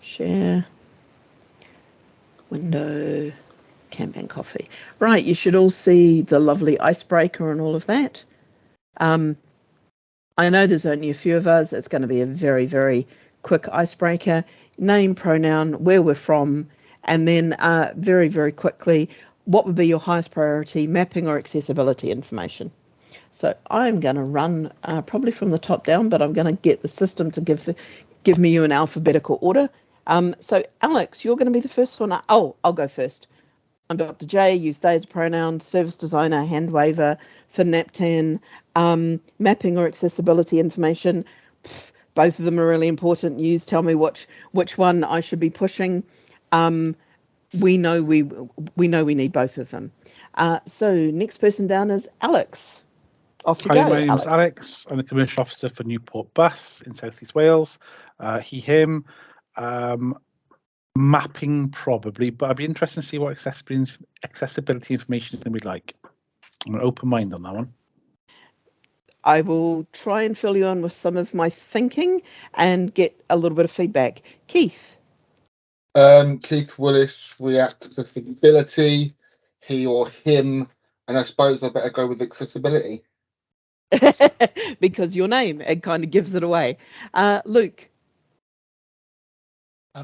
Share window, Kanban Coffee. Right, you should all see the lovely icebreaker and all of that. I know there's only a few of us. It's going to be a very, very quick icebreaker. Name, pronoun, where we're from, and then very, very quickly, what would be your highest priority, mapping or accessibility information? So I'm going to run probably from the top down, but I'm going to get the system to give me you in alphabetical order. So Alex, you're going to be the first one. Oh, I'll go first. I'm Dr. J, use they as a pronoun, service designer, hand waver for NAPTAN, mapping or accessibility information. Both of them are really important. Use tell me which one I should be pushing. We know we need both of them. So next person down is Alex. Off you go. Hi, my name's Alex. I'm a commercial officer for Newport Bus in South East Wales. He, him. Mapping probably, but I'd be interested to see what accessibility information we'd like. I'm an open mind on that one. I will try and fill you in with some of my thinking and get a little bit of feedback. Keith. Keith Willis, React accessibility, he or him, and I suppose I better go with accessibility. Because your name, it kind of gives it away. Luke.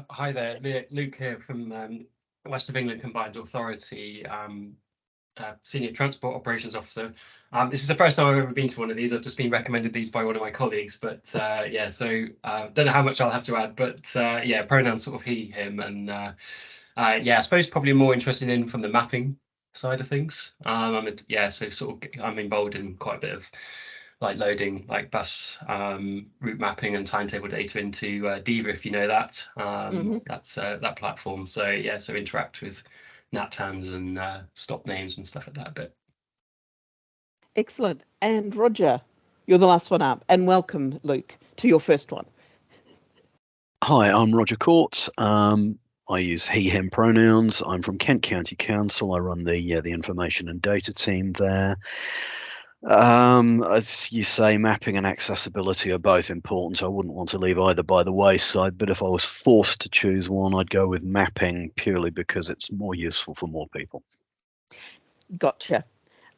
Hi there, Luke here from West of England Combined Authority, Senior Transport Operations Officer. This is the first time I've ever been to one of these. I've just been recommended these by one of my colleagues, but yeah, so don't know how much I'll have to add, but yeah, pronouns sort of he, him, and yeah, I suppose probably more interested in from the mapping side of things. So sort of I'm involved in quite a bit of like loading like bus route mapping and timetable data into Diva, if you know that. That's that platform. So yeah, so interact with NAPTANs and stop names and stuff like that a bit. Excellent. And Roger, you're the last one up. And welcome, Luke, to your first one. Hi, I'm Roger Court. I use he, him pronouns. I'm from Kent County Council. I run the information and data team there. As you say, mapping and accessibility are both important. I wouldn't want to leave either by the wayside, but if I was forced to choose one, I'd go with mapping purely because it's more useful for more people. Gotcha.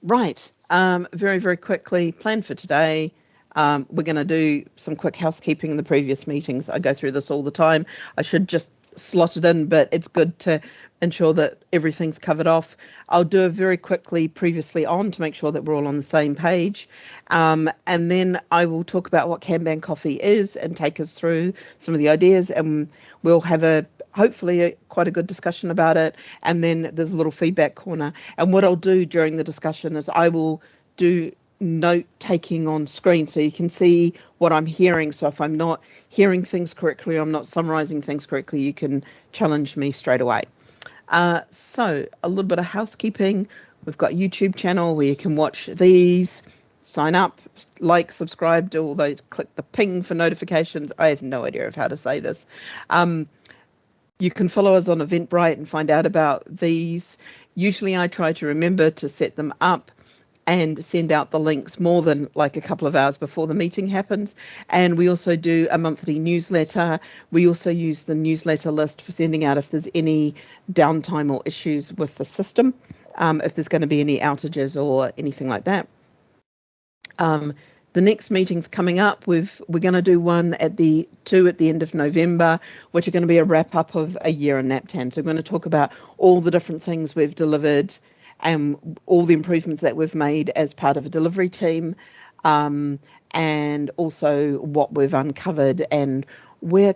Right. Very, very quickly, plan for today. We're going to do some quick housekeeping in the previous meetings. I go through this all the time. I should just slot it in, but it's good to ensure that everything's covered off. I'll do it very quickly previously on to make sure that we're all on the same page. And then I will talk about what Kanban Coffee is and take us through some of the ideas, and we'll have hopefully quite a good discussion about it. And then there's a little feedback corner. And what I'll do during the discussion is I will do note taking on screen so you can see what I'm hearing. So if I'm not hearing things correctly, I'm not summarizing things correctly, you can challenge me straight away. So a little bit of housekeeping. We've got a YouTube channel where you can watch these, sign up, like, subscribe, do all those, click the ping for notifications. I have no idea of how to say this. You can follow us on Eventbrite and find out about these. Usually I try to remember to set them up and send out the links more than like a couple of hours before the meeting happens. And we also do a monthly newsletter. We also use the newsletter list for sending out if there's any downtime or issues with the system, if there's going to be any outages or anything like that. The next meeting's coming up. We're going to do two at the end of November, which are going to be a wrap up of a year in NAPTAN. So we're going to talk about all the different things we've delivered and all the improvements that we've made as part of a delivery team, and also what we've uncovered and where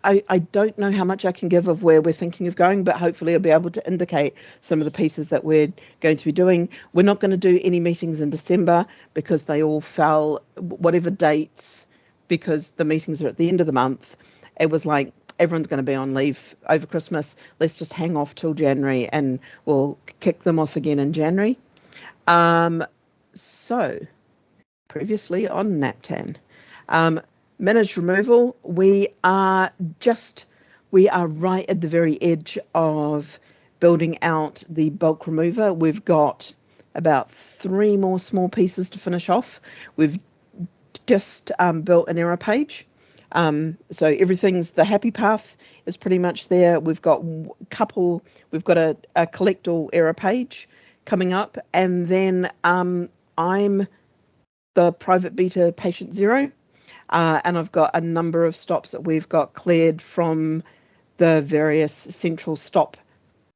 I don't know how much I can give of where we're thinking of going, but hopefully I'll be able to indicate some of the pieces that we're going to be doing. We're not going to do any meetings in December because they all fell, whatever dates, because the meetings are at the end of the month. It was like, everyone's going to be on leave over Christmas. Let's just hang off till January and we'll kick them off again in January. So previously on NAPTAN, managed removal, we are right at the very edge of building out the bulk remover. We've got about 3 more small pieces to finish off. We've just built an error page. So everything's, the happy path is pretty much there. We've got a collect all error page coming up, and then I'm the private beta patient 0, and I've got a number of stops that we've got cleared from the various central stop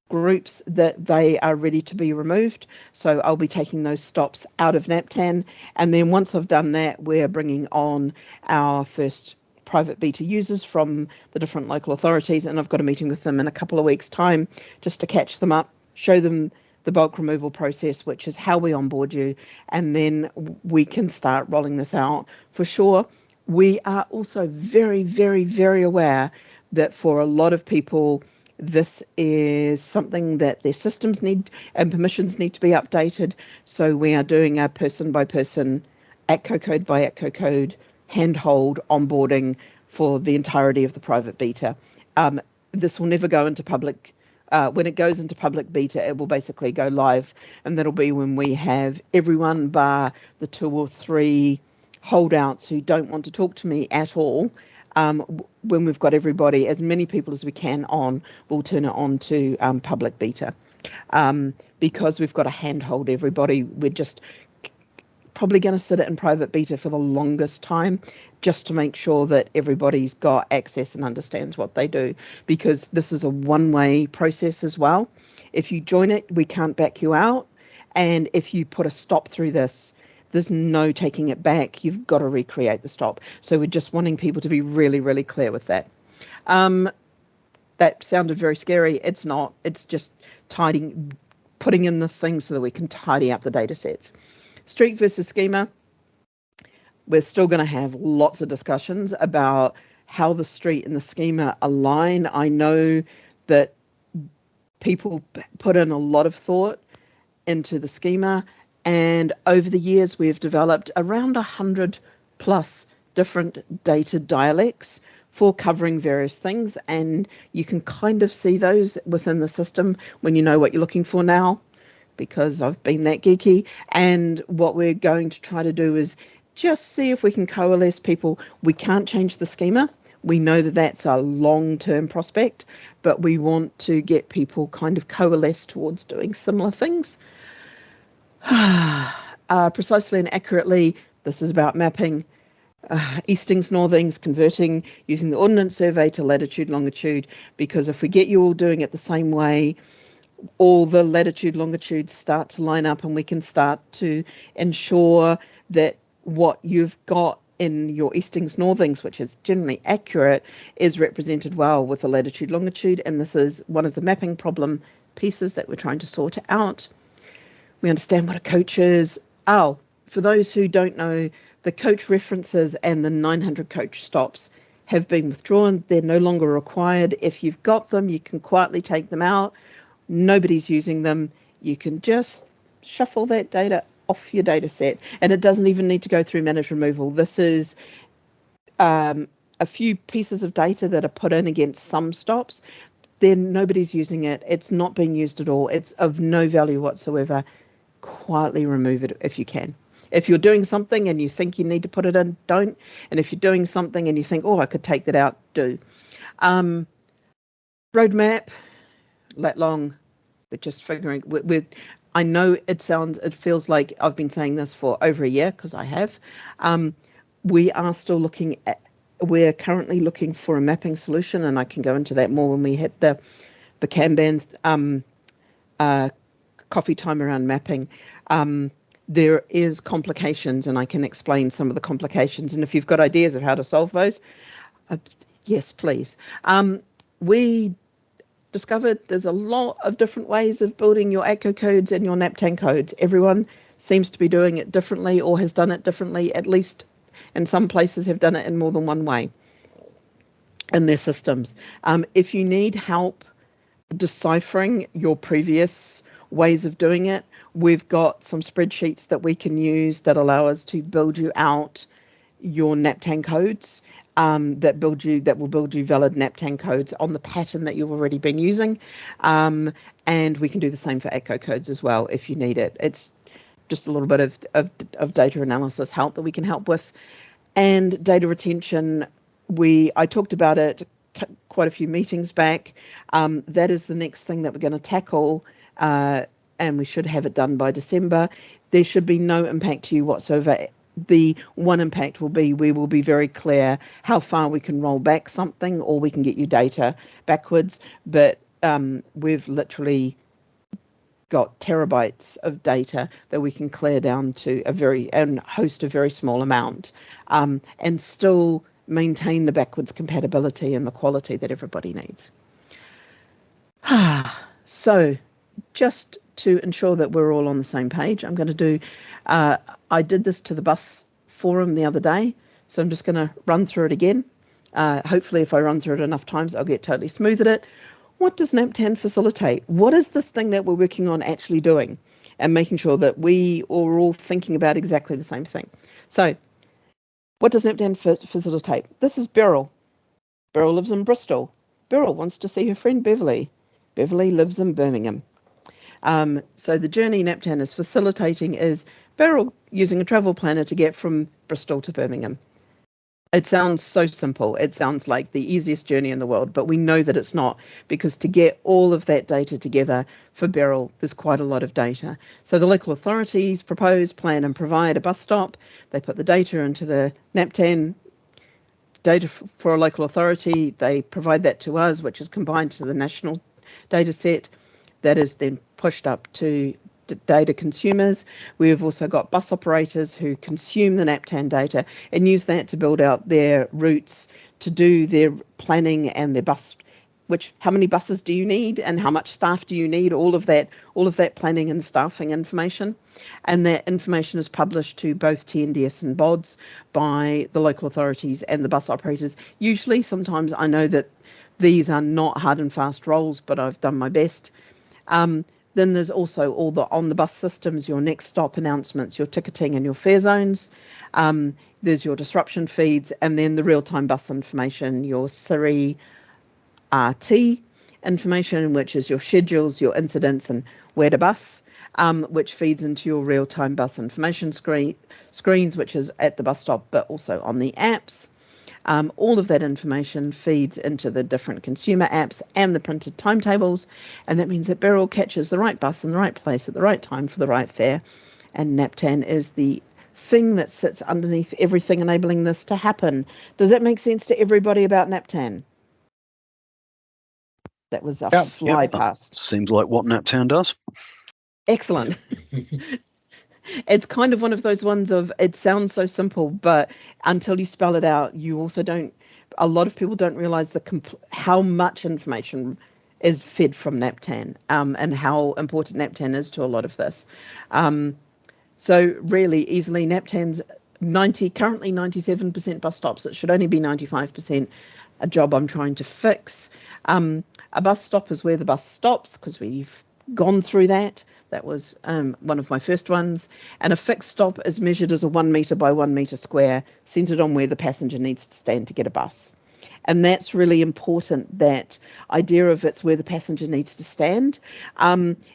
groups that they are ready to be removed. So I'll be taking those stops out of NAPTAN, and then once I've done that, we're bringing on our first private beta users from the different local authorities, and I've got a meeting with them in a couple of weeks' time just to catch them up, show them the bulk removal process, which is how we onboard you, and then we can start rolling this out for sure. We are also very, very, very aware that for a lot of people, this is something that their systems need and permissions need to be updated. So we are doing a person by person, ATCO code by ATCO code, handhold onboarding for the entirety of the private beta. This will never go into public. When it goes into public beta, it will basically go live, and that'll be when we have everyone bar the 2 or 3 holdouts who don't want to talk to me at all. When we've got everybody, as many people as we can on, we'll turn it on to public beta. Because we've got to handhold everybody, we're just probably going to sit it in private beta for the longest time, just to make sure that everybody's got access and understands what they do, because this is a one-way process as well. If you join it, we can't back you out, and if you put a stop through this, there's no taking it back. You've got to recreate the stop. So we're just wanting people to be really, really clear with that. That sounded very scary. It's not. It's just putting in the things so that we can tidy up the data sets. Street versus schema. We're still going to have lots of discussions about how the street and the schema align. I know that people put in a lot of thought into the schema, and over the years we've developed around 100 plus different data dialects for covering various things, and you can kind of see those within the system when you know what you're looking for now, because I've been that geeky. And what we're going to try to do is just see if we can coalesce people. We can't change the schema. We know that that's a long-term prospect, but we want to get people kind of coalesce towards doing similar things. Precisely and accurately, this is about mapping eastings, northings, converting using the Ordnance Survey to latitude, longitude, because if we get you all doing it the same way, all the latitude, longitudes start to line up, and we can start to ensure that what you've got in your eastings, northings, which is generally accurate, is represented well with the latitude, longitude. And this is one of the mapping problem pieces that we're trying to sort out. We understand what a coach is. Oh, for those who don't know, the coach references and the 900 coach stops have been withdrawn. They're no longer required. If you've got them, you can quietly take them out. Nobody's using them. You can just shuffle that data off your data set, and it doesn't even need to go through managed removal. This is a few pieces of data that are put in against some stops. Then nobody's using it. It's not being used at all. It's of no value whatsoever. Quietly remove it if you can. If you're doing something and you think you need to put it in, don't. And if you're doing something and you think, oh, I could take that out, do. Roadmap, lat long. We're just figuring. I know it feels like I've been saying this for over a year, because I have. We are still we're currently looking for a mapping solution, and I can go into that more when we hit the Kanban coffee time around mapping. There is complications, and I can explain some of the complications. And if you've got ideas of how to solve those, yes, please. We discovered there's a lot of different ways of building your ATCO codes and your NAPTAN codes. Everyone seems to be doing it differently, or has done it differently, at least in some places have done it in more than one way in their systems. If you need help deciphering your previous ways of doing it, we've got some spreadsheets that we can use that allow us to build you out your NAPTAN codes, that will build you valid NAPTAN codes on the pattern that you've already been using, and we can do the same for ATCO codes as well if you need it. It's just a little bit of data analysis help that we can help with. And data retention, I talked about it quite a few meetings back. That is the next thing that we're going to tackle, and we should have it done by December. There should be no impact to you whatsoever. The one impact will be we will be very clear how far we can roll back something, or we can get you data backwards. But we've literally got terabytes of data that we can clear down to and host a very small amount, and still maintain the backwards compatibility and the quality that everybody needs. So just to ensure that we're all on the same page, I'm going to do, I did this to the bus forum the other day, so I'm just going to run through it again. Hopefully if I run through it enough times, I'll get totally smooth at it. What does NAPTAN facilitate? What is this thing that we're working on actually doing? And making sure that we are all thinking about exactly the same thing. So what does NAPTAN facilitate? This is Beryl. Beryl lives in Bristol. Beryl wants to see her friend Beverly. Beverly lives in Birmingham. So the journey NAPTAN is facilitating is Beryl using a travel planner to get from Bristol to Birmingham. It sounds so simple. It sounds like the easiest journey in the world, but we know that it's not, because to get all of that data together for Beryl, there's quite a lot of data. So the local authorities propose, plan and provide a bus stop. They put the data into the NAPTAN data for a local authority. They provide that to us, which is combined to the national data set that is then pushed up to data consumers. We have also got bus operators who consume the NAPTAN data and use that to build out their routes, to do their planning and their bus, how many buses do you need and how much staff do you need, all of that planning and staffing information. And that information is published to both TNDS and BODs by the local authorities and the bus operators. Usually, sometimes I know that these are not hard and fast roles, but I've done my best. Then there's also all the on-the-bus systems, your next stop announcements, your ticketing and your fare zones. There's your disruption feeds, and then the real-time bus information, your Siri RT information, which is your schedules, your incidents, and where to bus, which feeds into your real-time bus information screens, which is at the bus stop, but also on the apps. All of that information feeds into the different consumer apps and the printed timetables, and that means that Beryl catches the right bus in the right place at the right time for the right fare, and NAPTAN is the thing that sits underneath everything enabling this to happen. Does that make sense to everybody about NAPTAN? That was a fly past. Seems like what NAPTAN does. Excellent. It's kind of one of those ones of, it sounds so simple, but until you spell it out, you also don't, a lot of people don't realize how much information is fed from NAPTAN, and how important NAPTAN is to a lot of this. So really easily, NAPTAN's currently 97% bus stops. It should only be 95%, a job I'm trying to fix. A bus stop is where the bus stops, because we've gone through that. That was one of my first ones. And a fixed stop is measured as a 1 metre by 1 metre square, centred on where the passenger needs to stand to get a bus. And that's really important, that idea of it's where the passenger needs to stand.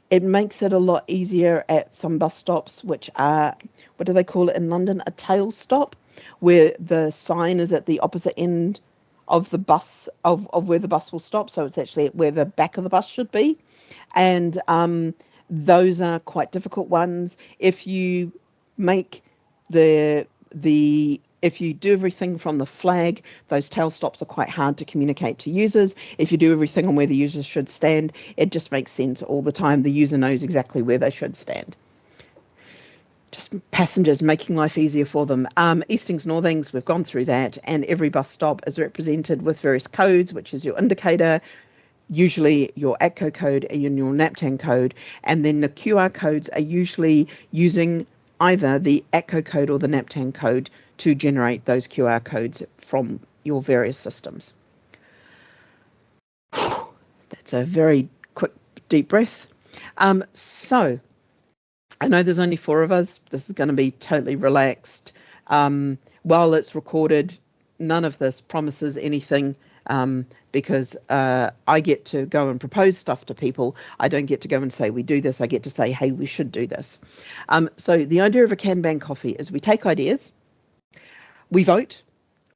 It makes it a lot easier at some bus stops, which are, what do they call it in London? A tail stop, where the sign is at the opposite end of the bus, of where the bus will stop. So it's actually where the back of the bus should be. And those are quite difficult ones. If you make if you do everything from the flag, those tail stops are quite hard to communicate to users. If you do everything on where the users should stand, it just makes sense all the time. The user knows exactly where they should stand. Just passengers, making life easier for them. Eastings, Northings, we've gone through that, and every bus stop is represented with various codes, which is your indicator, usually your ATCO code and your NAPTAN code, and then the QR codes are usually using either the ATCO code or the NAPTAN code to generate those QR codes from your various systems. That's a very quick, deep breath. So I know there's only 4 of us. This is going to be totally relaxed. While it's recorded, none of this promises anything, because I get to go and propose stuff to people. I don't get to go and say, we do this. I get to say, hey, we should do this. So the idea of a Kanban coffee is we take ideas, we vote,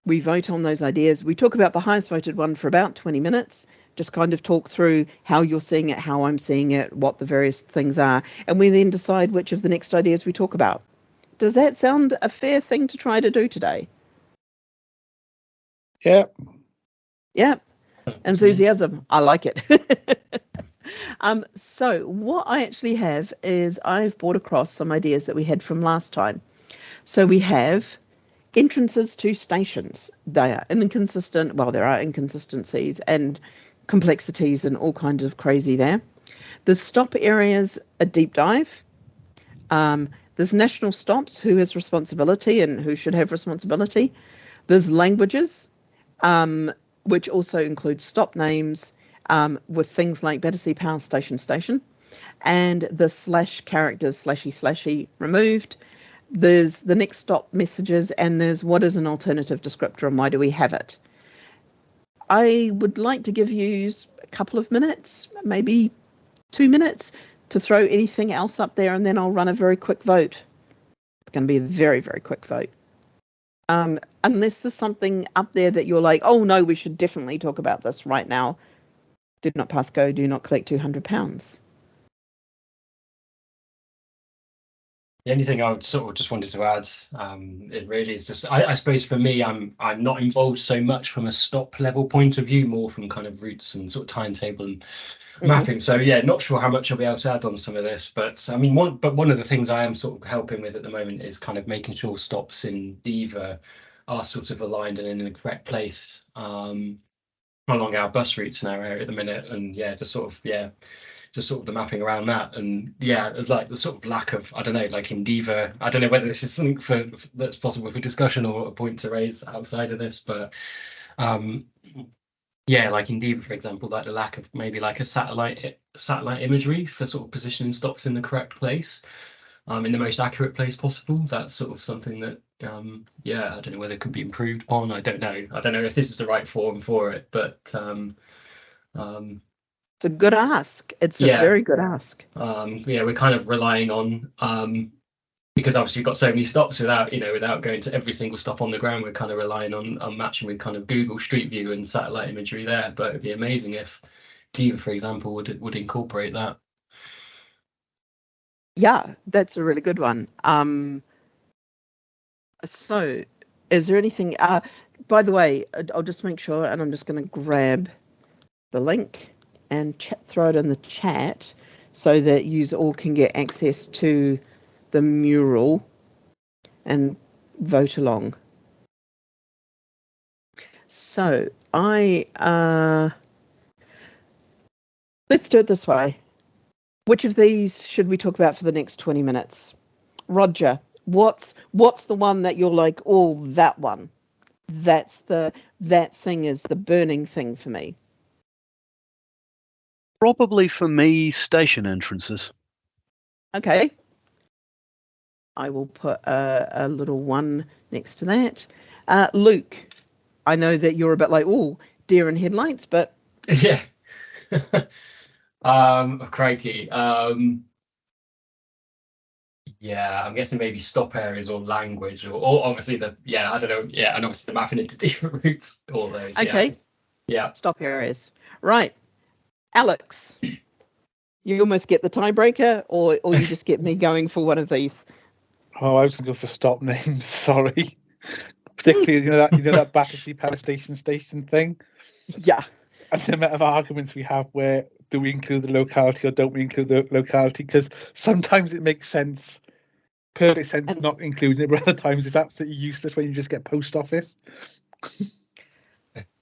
We vote on those ideas. We talk about the highest voted one for about 20 minutes, just kind of talk through how you're seeing it, how I'm seeing it, what the various things are, and we then decide which of the next ideas we talk about. Does that sound a fair thing to try to do today? Yeah. Yeah. Enthusiasm. I like it. So what I actually have is I've brought across some ideas that we had from last time. So we have entrances to stations. They are inconsistent. Well, there are inconsistencies and complexities and all kinds of crazy there. The stop areas, a deep dive. There's national stops, who has responsibility and who should have responsibility. There's languages, which also includes stop names, with things like Battersea Power Station, and the slash characters, slashy removed. There's the next stop messages, and there's what is an alternative descriptor and why do we have it. I would like to give you a couple of minutes, maybe 2 minutes, to throw anything else up there, and then I'll run a very quick vote. It's going to be a very, very quick vote. Unless there's something up there that you're like, oh no, we should definitely talk about this right now. Did not pass go, do not collect £200. The only thing I would sort of just wanted to add, it really is just, I suppose for me, I'm not involved so much from a stop level point of view, more from kind of routes and sort of timetable and mapping. So yeah, not sure how much I'll be able to add on some of this, but I mean, one of the things I am sort of helping with at the moment is kind of making sure stops in Diva are sort of aligned and in the correct place along our bus routes in our area at the minute, and just sort of the mapping around that, and like the sort of lack of, I don't know, like in Diva, I don't know whether this is something that's possible for discussion or a point to raise outside of this, but like in Diva, for example, like the lack of maybe like a satellite imagery for sort of positioning stops in the correct place, in the most accurate place possible. That's sort of something that I don't know whether it could be improved on. I don't know if this is the right forum for it, but it's a good ask. It's a very good ask. We're kind of relying on, because obviously we've got so many stops without going to every single stop on the ground. We're kind of relying on matching with kind of Google Street View and satellite imagery there. But it'd be amazing if Diva, for example, would incorporate that. Yeah, that's a really good one. So is there anything, by the way, I'll just make sure, and I'm just going to grab the link and throw it in the chat so that you all can get access to the mural and vote along. So let's do it this way. Which of these should we talk about for the next 20 minutes? Roger, what's the one that you're like, oh, that one, that thing is the burning thing for me? Probably for me, station entrances. Okay. I will put a little one next to that. Luke, I know that you're a bit like, oh, deer in headlights, but yeah. Crikey. I'm guessing maybe stop areas or language or obviously I don't know. Yeah, and obviously the mapping into different routes, all those. Okay. Yeah. Stop areas. Right. Alex, you almost get the tiebreaker, or you just get me going for one of these. Oh, I was going to go for stop names. Sorry, particularly that Battersea Power Station thing. Yeah. And the amount of arguments we have where do we include the locality or don't we include the locality? Because sometimes it makes sense, perfect sense, not including it, but other times it's absolutely useless when you just get post office.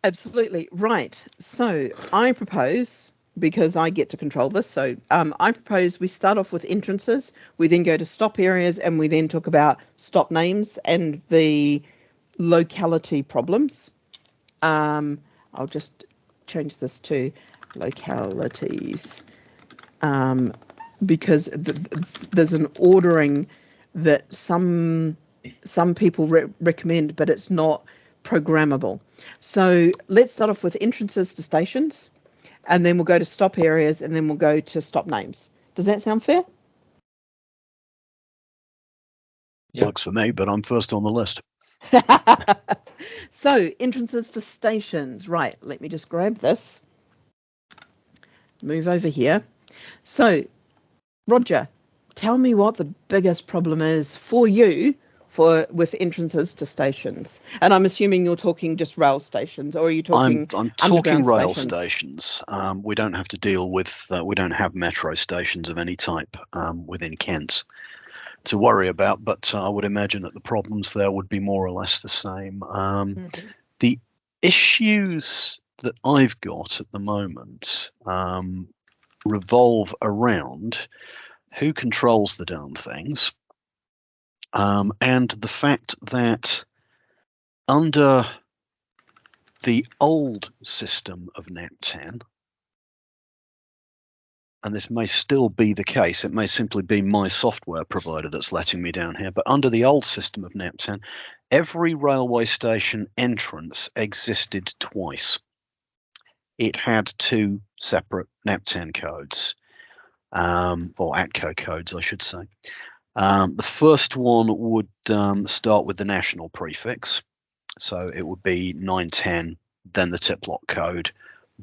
Absolutely right. So I propose, because I get to control this, so I propose we start off with entrances, we then go to stop areas, and we then talk about stop names and the locality problems. I'll just change this to localities, because there's an ordering that some people recommend, but it's not programmable. So let's start off with entrances to stations, and then we'll go to stop areas, and then we'll go to stop names. Does that sound fair? Works for me, but I'm first on the list. So, entrances to stations. Right, let me just grab this. Move over here. So, Roger, tell me what the biggest problem is for you with entrances to stations. And I'm assuming you're talking just rail stations, or are you talking I'm talking underground rail stations? We don't have to deal with, we don't have metro stations of any type within Kent to worry about, but I would imagine that the problems there would be more or less the same. The issues that I've got at the moment revolve around who controls the darn things, and the fact that under the old system of NAP10, and this may still be the case, it may simply be my software provider that's letting me down here, but under the old system of NAP10, every railway station entrance existed twice. It had two separate NAP10 codes, or ATCO codes, I should say. The first one would start with the national prefix, so it would be 910, then the tip lock code,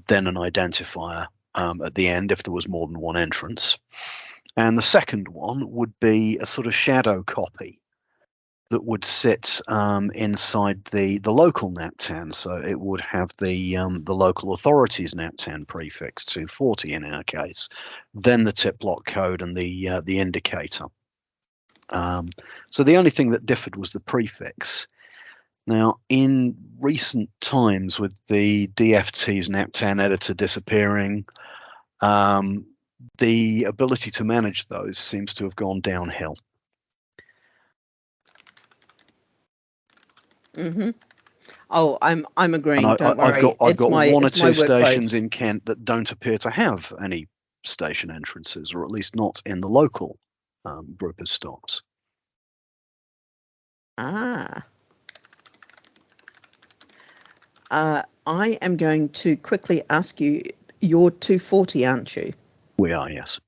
then an identifier at the end if there was more than one entrance. And the second one would be a sort of shadow copy that would sit inside the local NAP10. So it would have the local authorities NAP10 prefix 240 in our case, then the tip lock code and the indicator. So the only thing that differed was the prefix. Now, in recent times, with the DFT's NAP10 editor disappearing, the ability to manage those seems to have gone downhill. Oh, I'm agreeing. Don't worry. I've got one or two stations workload in Kent that don't appear to have any station entrances, or at least not in the local group of stops. I am going to quickly ask you, you're 240, aren't you? We are, yes.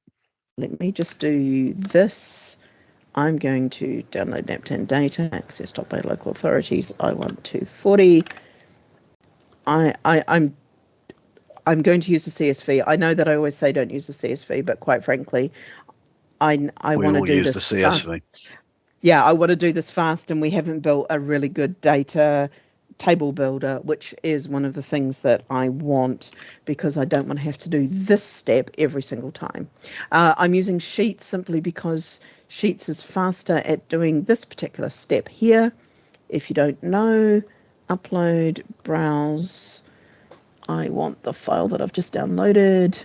Let me just do this. I'm going to download NAP10 data, accessed by local authorities. I want 240. I'm going to use the CSV. I know that I always say don't use the CSV, but quite frankly, I want to do this. We all use the CSV. Yeah, I want to do this fast, and we haven't built a really good data table builder, which is one of the things that I want, because I don't want to have to do this step every single time. I'm using Sheets simply because Sheets is faster at doing this particular step here. If you don't know, upload, browse. I want the file that I've just downloaded.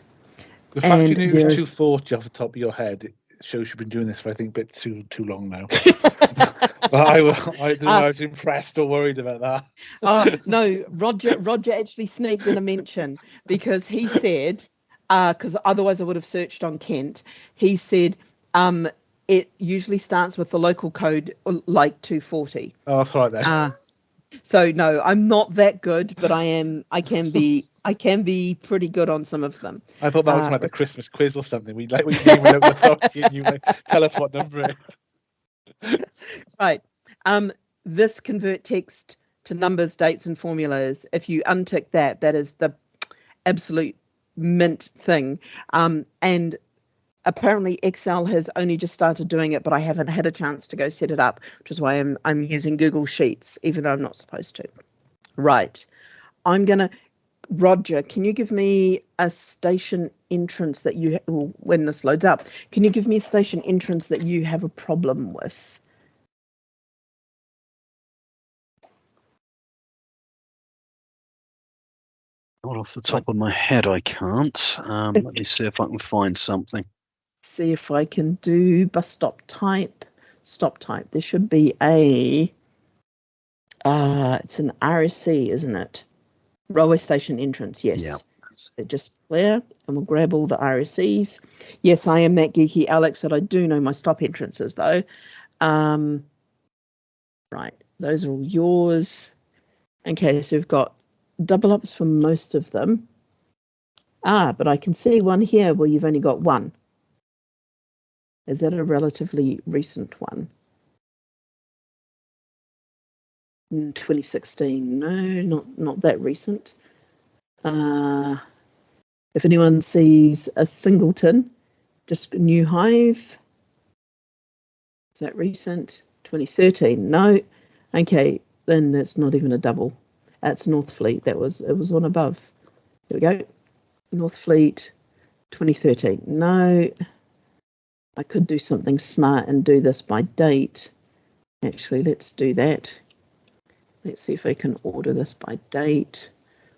The fact you knew it was 240 off the top of your head, it shows you've been doing this for, I think, a bit too long now. But I don't know, I was impressed or worried about that. No, Roger actually sneaked in a mention, because he said, because otherwise I would have searched on Kent, he said it usually starts with the local code like 240. Oh, that's right then. So no, I'm not that good, but I can be pretty good on some of them. I thought that was like the Christmas quiz or something. We name a local authority and you tell us what number it is. Right. This convert text to numbers, dates, and formulas. If you untick that, that is the absolute mint thing. And apparently Excel has only just started doing it, but I haven't had a chance to go set it up, which is why I'm using Google Sheets, even though I'm not supposed to. Right. Roger, can you give me a station entrance that when this loads up, can you give me a station entrance that you have a problem with? Not off the top of my head, I can't. Let me see if I can find something. See if I can do bus stop type. Stop type. There should be it's an RSC, isn't it? Railway station entrance, yes. Yeah. Just clear, and we'll grab all the RSCs. Yes, I am that geeky Alex that I do know my stop entrances though. Right, those are all yours. Okay, so we've got double ups for most of them. But I can see one here where you've only got one. Is that a relatively recent one? 2016. No, not that recent. If anyone sees a singleton, just a new hive. Is that recent? 2013. No. Okay, then that's not even a double. That's Northfleet. It was one above. Here we go. Northfleet 2013. No. I could do something smart and do this by date. Actually, let's do that. Let's see if I can order this by date.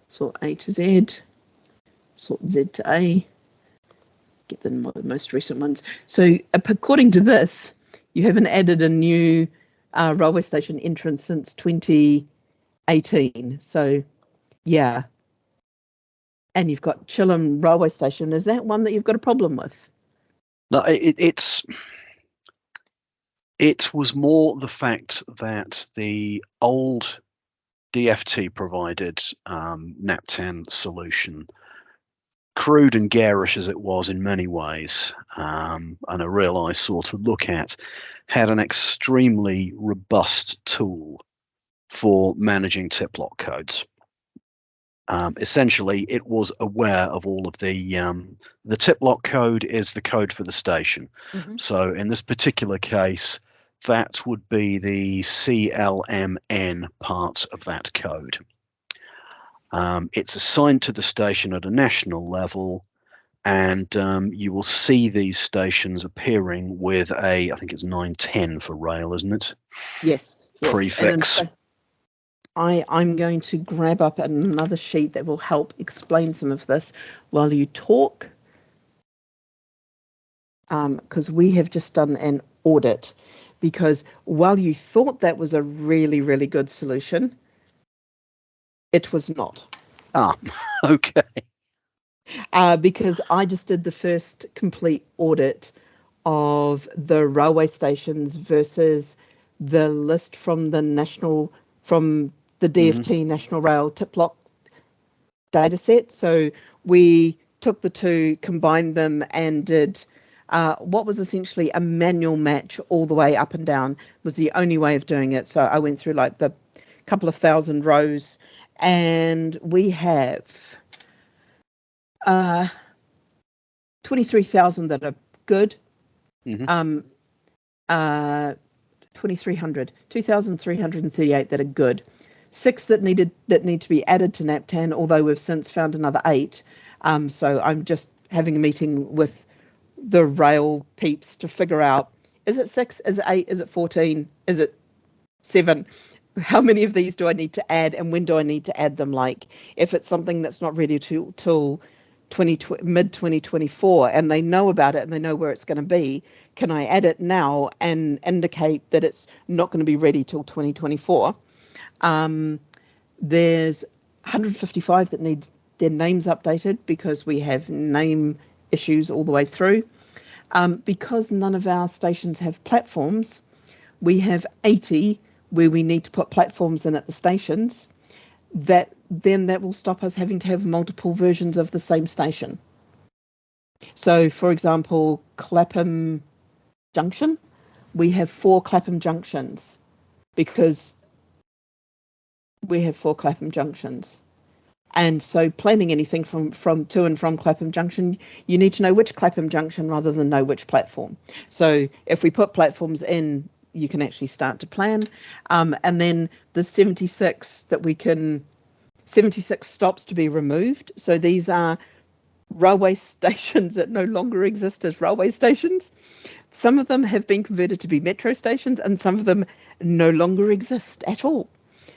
Sort A to Z. Sort Z to A. Get the most recent ones. So according to this, you haven't added a new railway station entrance since 2018. So, yeah. And you've got Chilham Railway Station. Is that one that you've got a problem with? No, it was more the fact that the old DFT provided NAP10 solution, crude and garish as it was in many ways, and a real eyesore to look at, had an extremely robust tool for managing tip lock codes. Essentially, it was aware of all of the tip lock code is the code for the station. Mm-hmm. So in this particular case, that would be the CLMN part of that code. It's assigned to the station at a national level, and you will see these stations appearing with I think it's 910 for rail, isn't it? Yes. Prefix. I'm going to grab up another sheet that will help explain some of this while you talk, because we have just done an audit, because while you thought that was a really, really good solution, it was not. Okay. Because I just did the first complete audit of the railway stations versus the list from the DFT National Rail tip lock data set. So we took the two, combined them, and did what was essentially a manual match all the way up and down. Was the only way of doing it. So I went through like the couple of thousand rows, and we have 23,000 that are good. 2,338 that are good. 6 that need to be added to NAP10, although we've since found another 8. So I'm just having a meeting with the rail peeps to figure out, is it 6, is it 8, is it 14, is it 7? How many of these do I need to add, and when do I need to add them? Like, if it's something that's not ready till mid-2024 and they know about it and they know where it's going to be, can I add it now and indicate that it's not going to be ready till 2024? There's 155 that need their names updated because we have name issues all the way through. Because none of our stations have platforms, we have 80 where we need to put platforms in at the stations. That will stop us having to have multiple versions of the same station. So, for example, Clapham Junction, we have 4 Clapham Junctions because we have 4 Clapham Junctions. And so planning anything from to and from Clapham Junction, you need to know which Clapham Junction rather than know which platform. So if we put platforms in, you can actually start to plan. And then the 76 stops to be removed. So these are railway stations that no longer exist as railway stations. Some of them have been converted to be metro stations, and some of them no longer exist at all.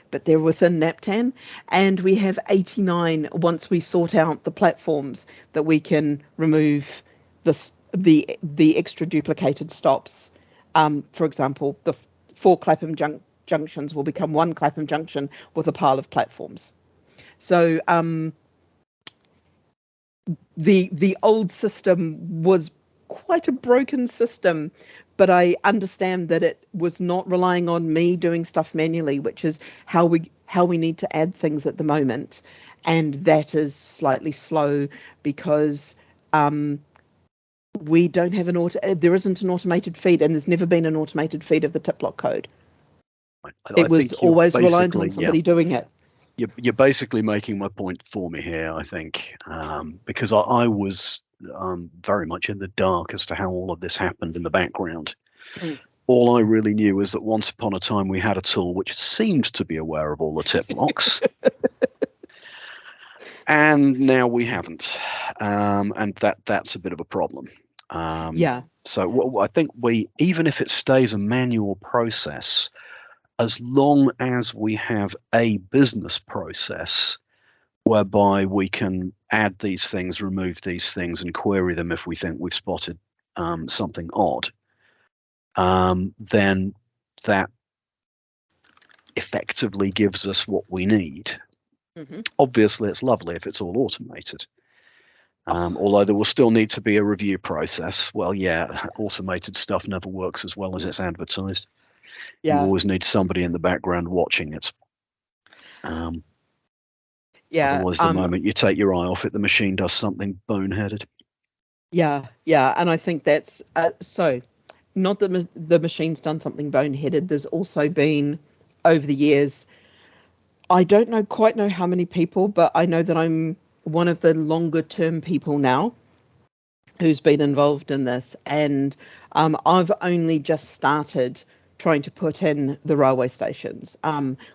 But they're within NAP10, and we have 89 once we sort out the platforms that we can remove the extra duplicated stops. For example, the 4 Clapham junctions will become 1 Clapham junction with a pile of platforms. So the old system was quite a broken system, but I understand that it was not relying on me doing stuff manually, which is how we need to add things at the moment, and that is slightly slow because we don't have there isn't an automated feed, and there's never been an automated feed of the tip lock code. It was think you're always reliant on basically, somebody doing it. you're basically making my point for me here, I think, because I was very much in the dark as to how all of this happened in the background. Mm. All I really knew was that once upon a time we had a tool which seemed to be aware of all the tip locks, and now we haven't, and that's a bit of a problem. Yeah. So I think even if it stays a manual process, as long as we have a business process whereby we can add these things, remove these things, and query them if we think we've spotted something odd, then that effectively gives us what we need. Mm-hmm. Obviously, it's lovely if it's all automated. Although there will still need to be a review process. Well, yeah, automated stuff never works as well as it's advertised. Yeah. You always need somebody in the background watching it. Yeah. Otherwise, the moment you take your eye off it, the machine does something boneheaded. Yeah. And I think that's so. Not that the machine's done something boneheaded. There's also been, over the years, I don't quite know how many people, but I know that I'm one of the longer term people now who's been involved in this, and I've only just started trying to put in the railway stations,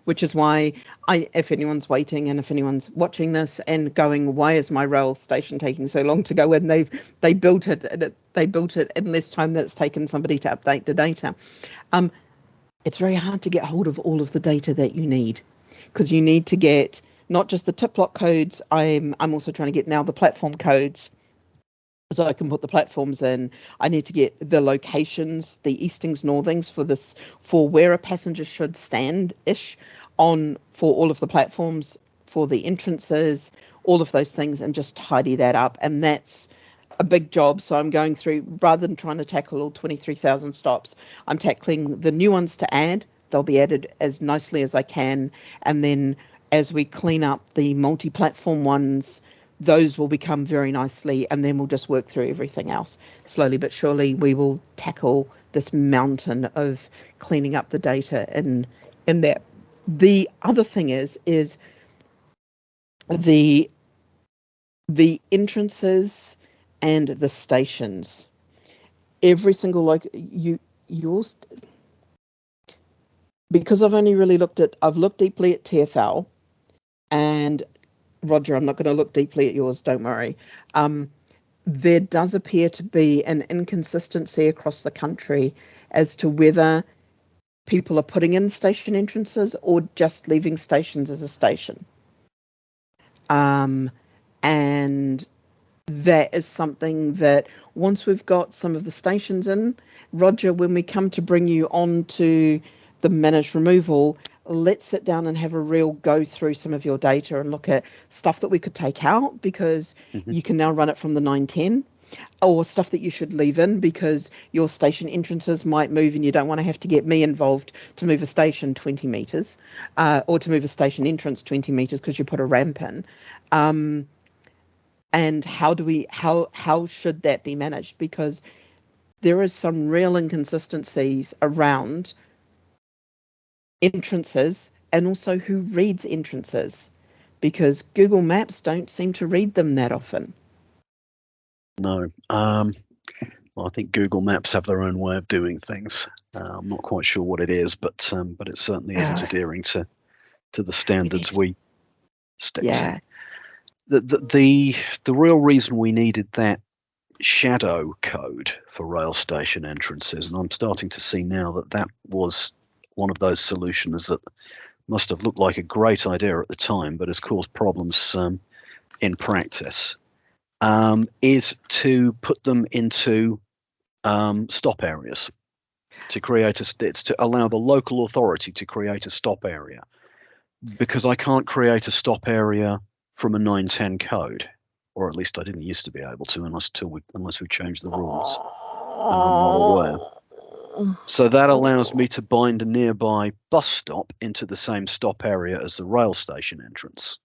which is why if anyone's waiting and if anyone's watching this and going, why is my rail station taking so long to go in? They built it in less time than it's taken somebody to update the data. It's very hard to get hold of all of the data that you need, because you need to get not just the tip lock codes. I'm also trying to get now the platform codes, so I can put the platforms in. I need to get the locations, the eastings, northings for where a passenger should stand-ish on for all of the platforms, for the entrances, all of those things, and just tidy that up. And that's a big job. So I'm going through, rather than trying to tackle all 23,000 stops, I'm tackling the new ones to add. They'll be added as nicely as I can. And then as we clean up the multi-platform ones, those will become very nicely, and then we'll just work through everything else. Slowly but surely, we will tackle this mountain of cleaning up the data in that. The other thing is the entrances and the stations. Every single yours, because I've looked deeply at TfL, and Roger, I'm not going to look deeply at yours, don't worry. There does appear to be an inconsistency across the country as to whether people are putting in station entrances or just leaving stations as a station. And that is something that once we've got some of the stations in, Roger, when we come to bring you on to the managed removal, let's sit down and have a real go through some of your data and look at stuff that we could take out, because you can now run it from the 910, or stuff that you should leave in because your station entrances might move and you don't want to have to get me involved to move a station 20 meters, or to move a station entrance 20 meters because you put a ramp in. And how should that be managed? Because there is some real inconsistencies around entrances and also who reads entrances, because Google Maps don't seem to read them that often. No. Well, I think Google Maps have their own way of doing things. I'm not quite sure what it is, but it certainly isn't adhering to the standards we stick to. The real reason we needed that shadow code for rail station entrances, and I'm starting to see now that was one of those solutions that must have looked like a great idea at the time, but has caused problems in practice, is to put them into stop areas, to allow the local authority to create a stop area, because I can't create a stop area from a 910 code, or at least I didn't used to be able to unless we changed the rules, and I'm not aware. So that allows me to bind a nearby bus stop into the same stop area as the rail station entrance,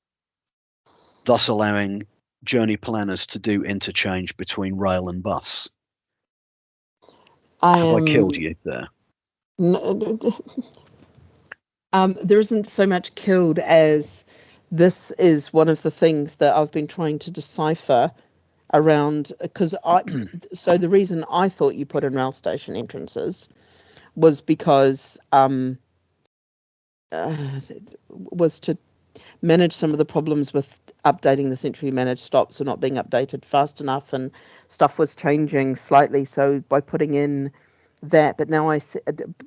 thus allowing journey planners to do interchange between rail and bus. Have I killed you there? There isn't so much killed as this is one of the things that I've been trying to decipher around, because so the reason I thought you put in rail station entrances was because was to manage some of the problems with updating the centrally managed stops or not being updated fast enough, and stuff was changing slightly. So by putting in that, but now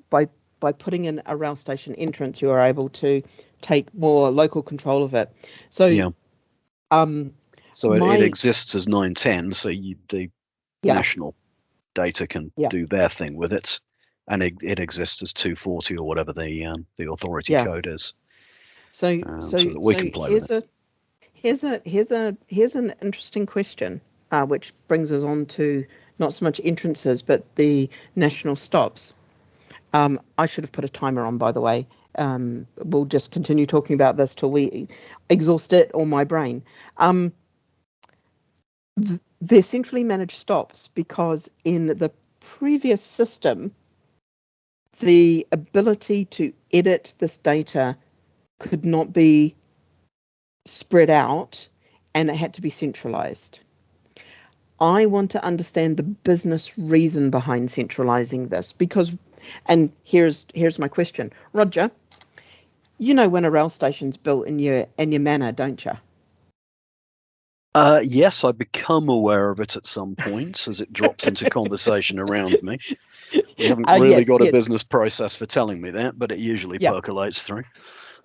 by putting in a rail station entrance, you are able to take more local control of it. So Yeah. So my- it exists as 910, so the Yeah. national data can Yeah. do their thing with it, and it exists as 240 or whatever the authority Yeah. code is. So that we can play with it. Here's an interesting question, which brings us on to not so much entrances, but the national stops. I should have put a timer on, by the way. We'll just continue talking about this till we exhaust it or my brain. They're centrally managed stops because in the previous system, the ability to edit this data could not be spread out, and it had to be centralized. I want to understand the business reason behind centralizing this, because, and here's my question, Roger. You know when a rail station's built in your manor, don't you? Yes, I become aware of it at some point as it drops into conversation around me. You haven't really got a business process for telling me that, but it usually percolates through.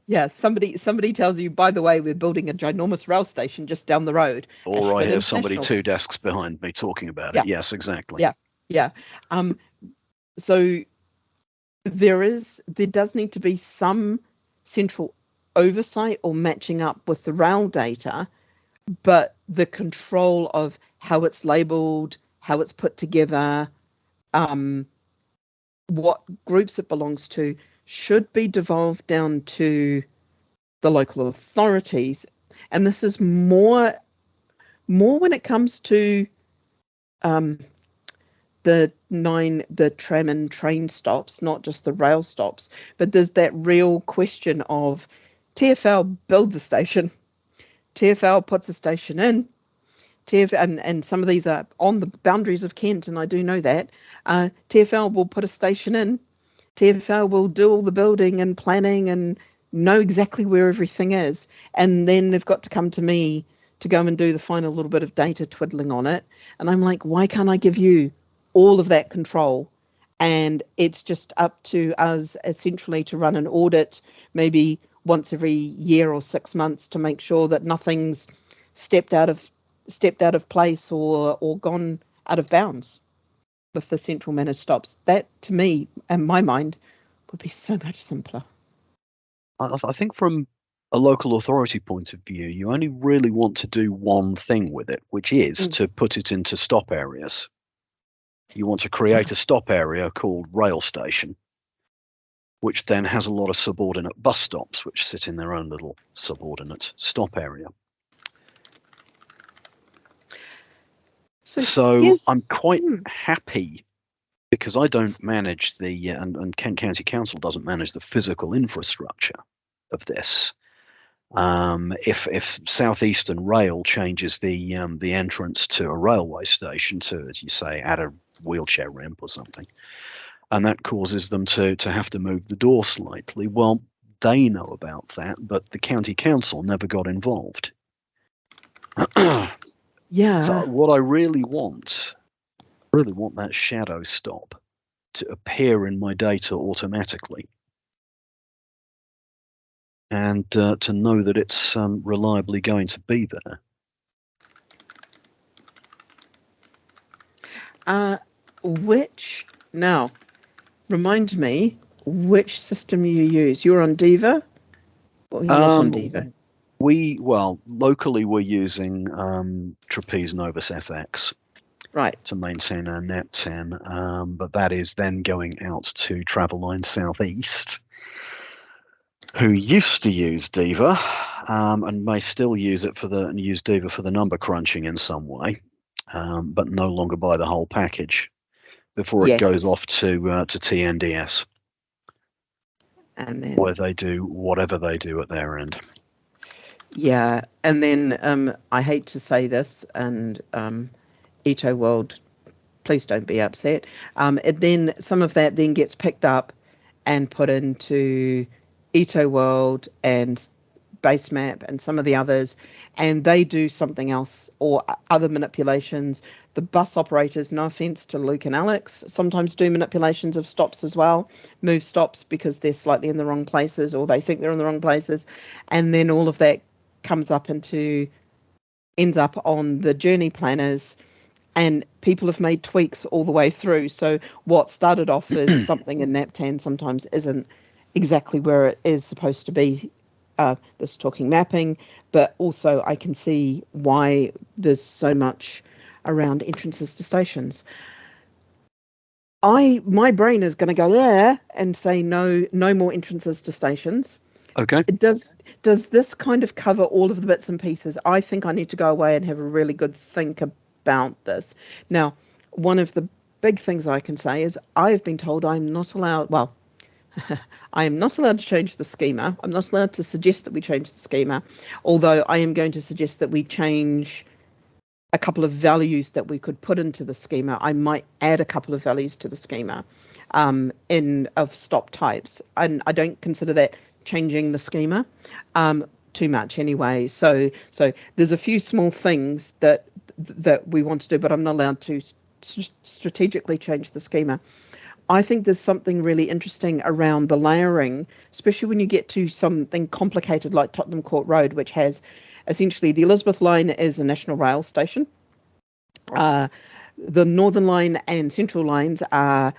Yeah, somebody tells you, by the way, we're building a ginormous rail station just down the road. Or I hear somebody 2 desks behind me talking about it. Yes, exactly. Yeah. So there does need to be some central oversight or matching up with the rail data, but the control of how it's labelled, how it's put together, what groups it belongs to, should be devolved down to the local authorities. And this is more when it comes to the tram and train stops, not just the rail stops, but there's that real question of TfL builds a station, TfL puts a station in, and some of these are on the boundaries of Kent, and I do know that. TfL will put a station in, TfL will do all the building and planning and know exactly where everything is, and then they've got to come to me to go and do the final little bit of data twiddling on it. And I'm like, why can't I give you all of that control? And it's just up to us essentially to run an audit maybe once every year or 6 months to make sure that nothing's stepped out of place or gone out of bounds with the central managed stops. That, to me, in my mind, would be so much simpler. I think from a local authority point of view, you only really want to do one thing with it, which is to put it into stop areas. You want to create a stop area called rail station, which then has a lot of subordinate bus stops, which sit in their own little subordinate stop area. So I'm quite happy, because I don't manage and Kent County Council doesn't manage the physical infrastructure of this. If Southeastern Rail changes the entrance to a railway station to, as you say, add a wheelchair ramp or something, and that causes them to have to move the door slightly, well, they know about that, but the county council never got involved. Yeah. So what I really want that shadow stop to appear in my data automatically, and to know that it's reliably going to be there. Now, remind me which system you use. You're on Diva, or you're not on Diva? Locally we're using Trapeze Novus FX. Right. To maintain our NAP10, but that is then going out to Travelline Southeast, who used to use Diva, and may still use Diva for the number crunching in some way, but no longer buy the whole package before it goes off to TNDS. and then where they do whatever they do at their end. yeah, and then I hate to say this, and Ito World, please don't be upset. Then some of that then gets picked up and put into Ito World and Basemap and some of the others, and they do something else or other manipulations. The bus operators, no offense to Luke and Alex, sometimes do manipulations of stops as well, move stops because they're slightly in the wrong places or they think they're in the wrong places, and then all of that ends up on the journey planners, and people have made tweaks all the way through. So what started off as something in Naptan sometimes isn't exactly where it is supposed to be. This is talking mapping, but also I can see why there's so much around entrances to stations. My brain is going to go there and say no more entrances to stations. Okay. Does this kind of cover all of the bits and pieces? I think I need to go away and have a really good think about this. Now, one of the big things I can say is I've been told I'm not allowed, well, I am not allowed to change the schema. I'm not allowed to suggest that we change the schema, although I am going to suggest that we change a couple of values that we could put into the schema. I might add a couple of values to the schema of stop types, and I don't consider that changing the schema too much anyway. So there's a few small things that we want to do, but I'm not allowed to strategically change the schema. I think there's something really interesting around the layering, especially when you get to something complicated like Tottenham Court Road, which has essentially the Elizabeth Line is a national rail station. The Northern Line and Central Lines are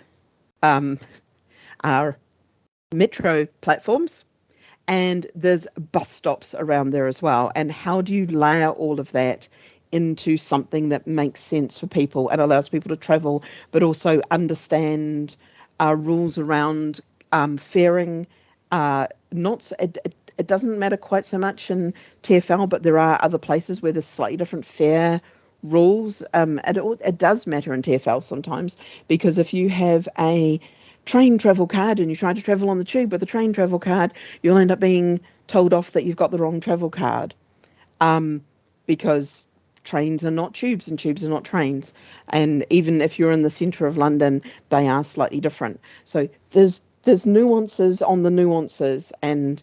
metro platforms, and there's bus stops around there as well. And how do you layer all of that into something that makes sense for people and allows people to travel, but also understand rules around faring? It doesn't matter quite so much in TfL, but there are other places where there's slightly different fare rules. It does matter in TfL sometimes, because if you have a train travel card and you try to travel on the tube with a train travel card, you'll end up being told off that you've got the wrong travel card, because trains are not tubes and tubes are not trains. And even if you're in the centre of London, they are slightly different. So there's nuances on the nuances, and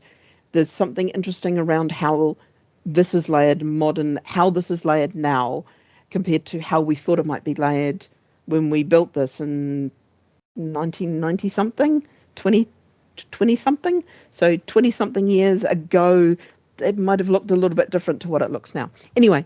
there's something interesting around how this is layered how this is layered now compared to how we thought it might be layered when we built this in 1990 something, 20 something. So 20 something years ago, it might have looked a little bit different to what it looks now. Anyway,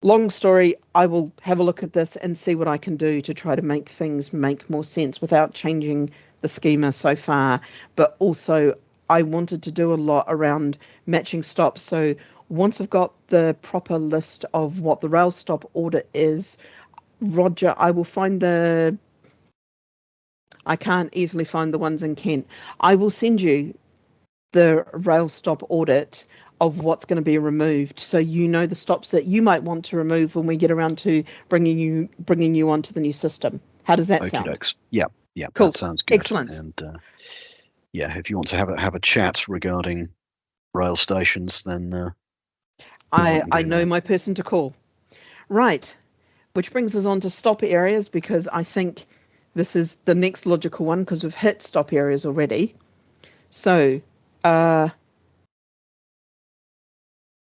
long story, I will have a look at this and see what I can do to try to make things make more sense without changing the schema so far. But also, I wanted to do a lot around matching stops. So once I've got the proper list of what the rail stop order is, Roger, I will find I can't easily find the ones in Kent. I will send you the rail stop audit of what's going to be removed, so you know the stops that you might want to remove when we get around to bringing you onto the new system. How does that sound? Yeah, cool. That sounds good. Excellent. And if you want to have a chat regarding rail stations, then I know my person to call. Right, which brings us on to stop areas, because I think this is the next logical one, because we've hit stop areas already. So,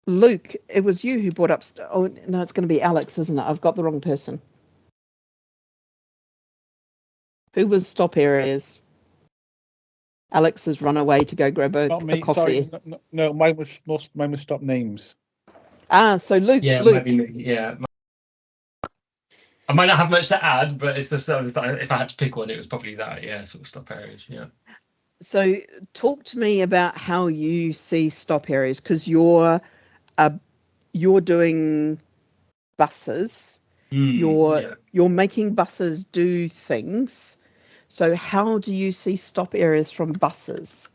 Luke, it was you who brought up. Oh no, it's going to be Alex, isn't it? I've got the wrong person. Who was stop areas? Alex has run away to go grab a coffee. Sorry, no, mine was stop names. So Luke. Yeah, Luke. maybe, yeah. I might not have much to add, but it's just if I had to pick one, it was probably that. Yeah, sort of stop areas. Yeah. So talk to me about how you see stop areas, because you're doing buses. You're making buses do things. So how do you see stop areas from buses?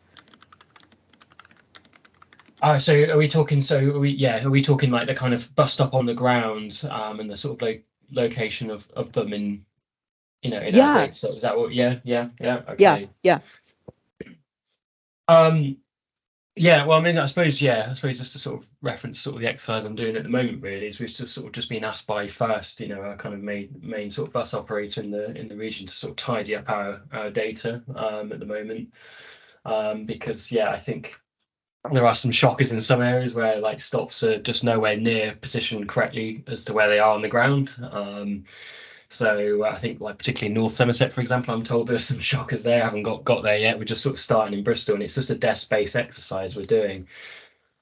So are we talking? Are we talking like the kind of bus stop on the ground, and the sort of like location of them in our data? So is that what? Yeah. Okay. Yeah. Yeah, well, I mean, I suppose just to sort of reference sort of the exercise I'm doing at the moment, really, is we've sort of just been asked by First, our kind of main sort of bus operator in the region, to sort of tidy up our data at the moment, because I think there are some shockers in some areas where like stops are just nowhere near positioned correctly as to where they are on the ground. So I think, like, particularly North Somerset, for example, I'm told there's some shockers there. I haven't got there yet. We're just sort of starting in Bristol, and it's just a desk-based exercise we're doing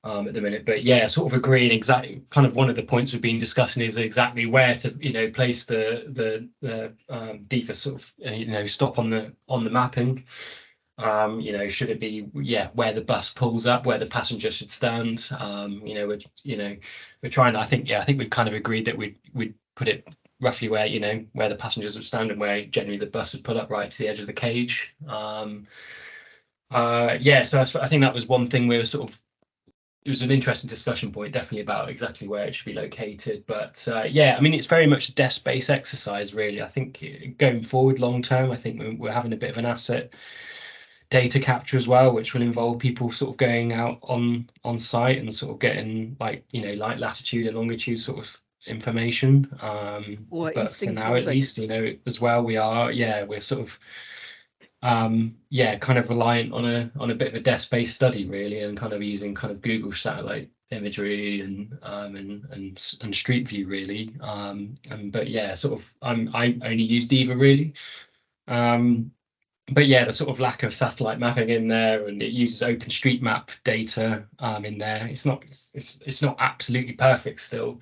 at the minute. But sort of agreeing exactly. Kind of one of the points we've been discussing is exactly where to place the DEFA sort of stop on the mapping. Should it be where the bus pulls up, where the passenger should stand? We're trying. I think we've kind of agreed that we'd put it roughly where the passengers would stand and where generally the bus would pull up, right to the edge of the cage. So I think that was one thing we were sort of. It was an interesting discussion point, definitely, about exactly where it should be located. But I mean, it's very much a desk-based exercise, really. I think going forward, long term, I think we're having a bit of an asset data capture as well, which will involve people sort of going out on site and sort of getting like latitude and longitude sort of information. But for now, at least, as well, we're sort of kind of reliant on a bit of a desk-based study, really, and kind of using kind of Google satellite imagery and Street View, really. Sort of I only use DEVA, really. But the sort of lack of satellite mapping in there, and it uses OpenStreetMap data in there. It's not absolutely perfect still.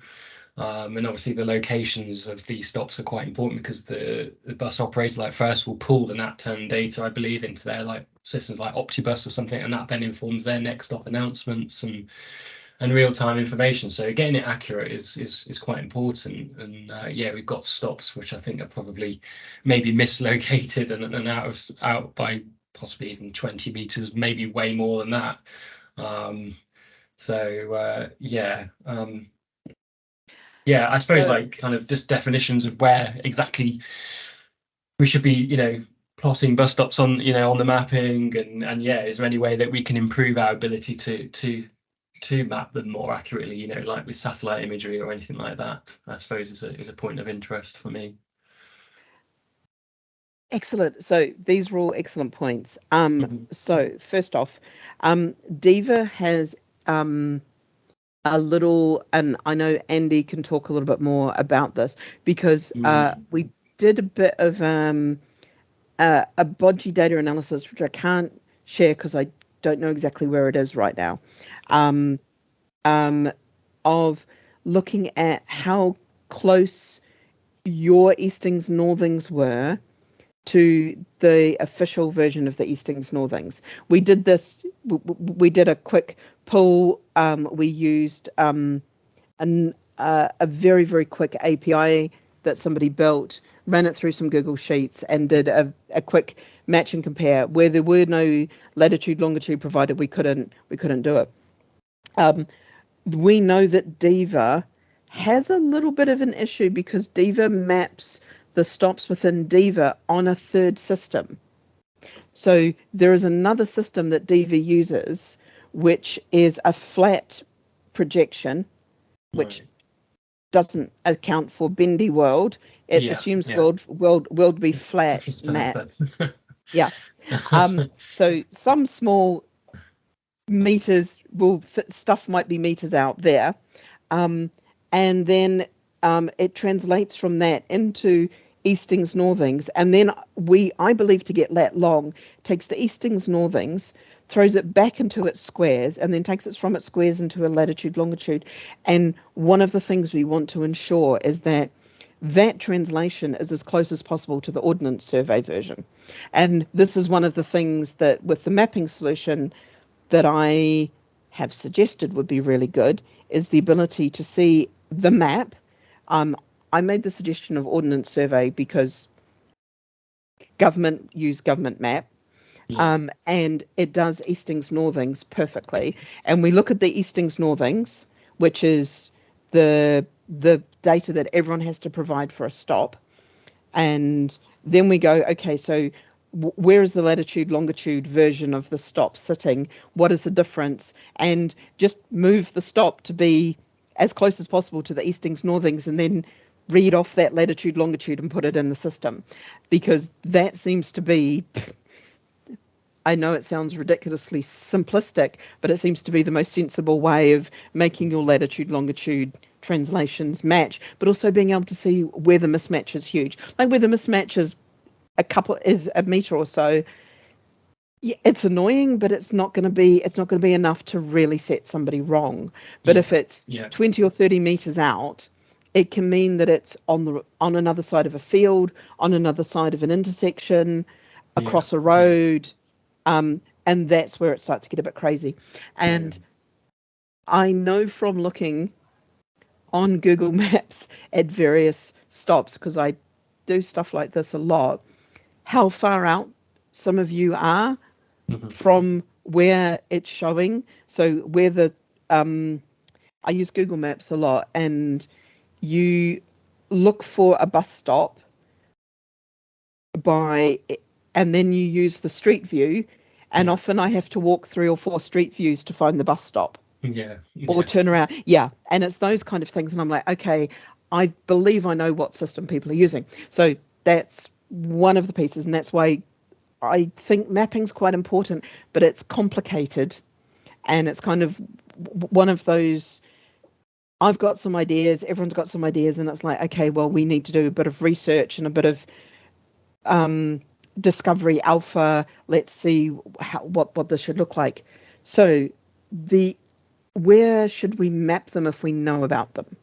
And obviously the locations of these stops are quite important, because the bus operator like First will pull the NatTurn data, I believe, into their like systems like Optibus or something, and that then informs their next stop announcements and real-time information. So getting it accurate is quite important. And we've got stops which I think are probably maybe mislocated and out by possibly even 20 meters, maybe way more than that. I suppose like kind of just definitions of where exactly we should be, plotting bus stops on, on the mapping, and is there any way that we can improve our ability to map them more accurately, like with satellite imagery or anything like that? I suppose is a point of interest for me. Excellent. So these were all excellent points. So first off, DEVA has a little, and I know Andy can talk a little bit more about this, because we did a bit of a bodgy data analysis, which I can't share because I don't know exactly where it is right now, of looking at how close your Eastings Northings were to the official version of the Eastings Northings. We did this. We did a quick pull. We used a very, very quick API that somebody built, ran it through some Google Sheets, and did a quick match and compare. Where there were no latitude, longitude provided, we couldn't do it. We know that DEVA has a little bit of an issue, because DEVA maps the stops within DEVA on a third system. So there is another system that DEVA uses, which is a flat projection, which doesn't account for bendy world. It assumes world be flat map. So some small meters will fit, stuff might be meters out there, and then it translates from that into Eastings Northings, and then I believe, to get lat long, takes the Eastings Northings, throws it back into its squares, and then takes it from its squares into a latitude, longitude. And one of the things we want to ensure is that translation is as close as possible to the Ordnance Survey version. And this is one of the things that, with the mapping solution, that I have suggested would be really good, is the ability to see the map. I made the suggestion of Ordnance Survey because government use government map, and it does Eastings Northings perfectly. And we look at the Eastings Northings, which is the data that everyone has to provide for a stop, and then we go, okay, so where is the latitude, longitude version of the stop sitting? What is the difference? And just move the stop to be as close as possible to the eastings, northings, and then read off that latitude, longitude and put it in the system. Because that seems to be, I know it sounds ridiculously simplistic, but it seems to be the most sensible way of making your latitude, longitude translations match, but also being able to see where the mismatch is huge. Like where the mismatch is a meter or so, yeah, it's annoying, but it's not going to be enough to really set somebody wrong. But if it's 20 or 30 meters out, it can mean that it's on another side of a field, on another side of an intersection, across a road, and that's where it starts to get a bit crazy. And I know from looking on Google Maps at various stops, because I do stuff like this a lot, how far out some of you are from where it's showing. So where I use Google Maps a lot, and you look for a bus stop and then you use the street view, and often I have to walk 3 or 4 street views to find the bus stop. Or turn around. And it's those kind of things, and I'm like, okay, I believe I know what system people are using. So that's one of the pieces, and that's why I think mapping's quite important, but it's complicated, and it's kind of one of those, I've got some ideas, everyone's got some ideas, and it's like, okay, well, we need to do a bit of research and a bit of discovery alpha. Let's see what this should look like. So where should we map them if we know about them?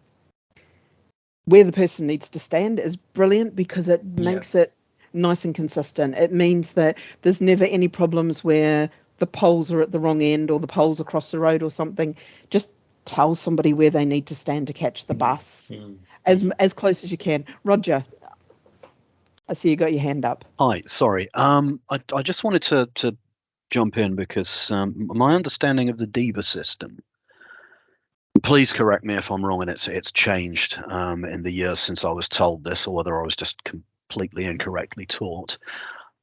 Where the person needs to stand is brilliant, because it makes it nice and consistent. It means that there's never any problems where the poles are at the wrong end or the poles across the road or something. Just tell somebody where they need to stand to catch the bus as close as you can. Roger, I see you got your hand up. Hi, sorry. I just wanted to jump in because my understanding of the Diva system, please correct me if I'm wrong, and it's changed in the years since I was told this, or whether I was just completely incorrectly taught.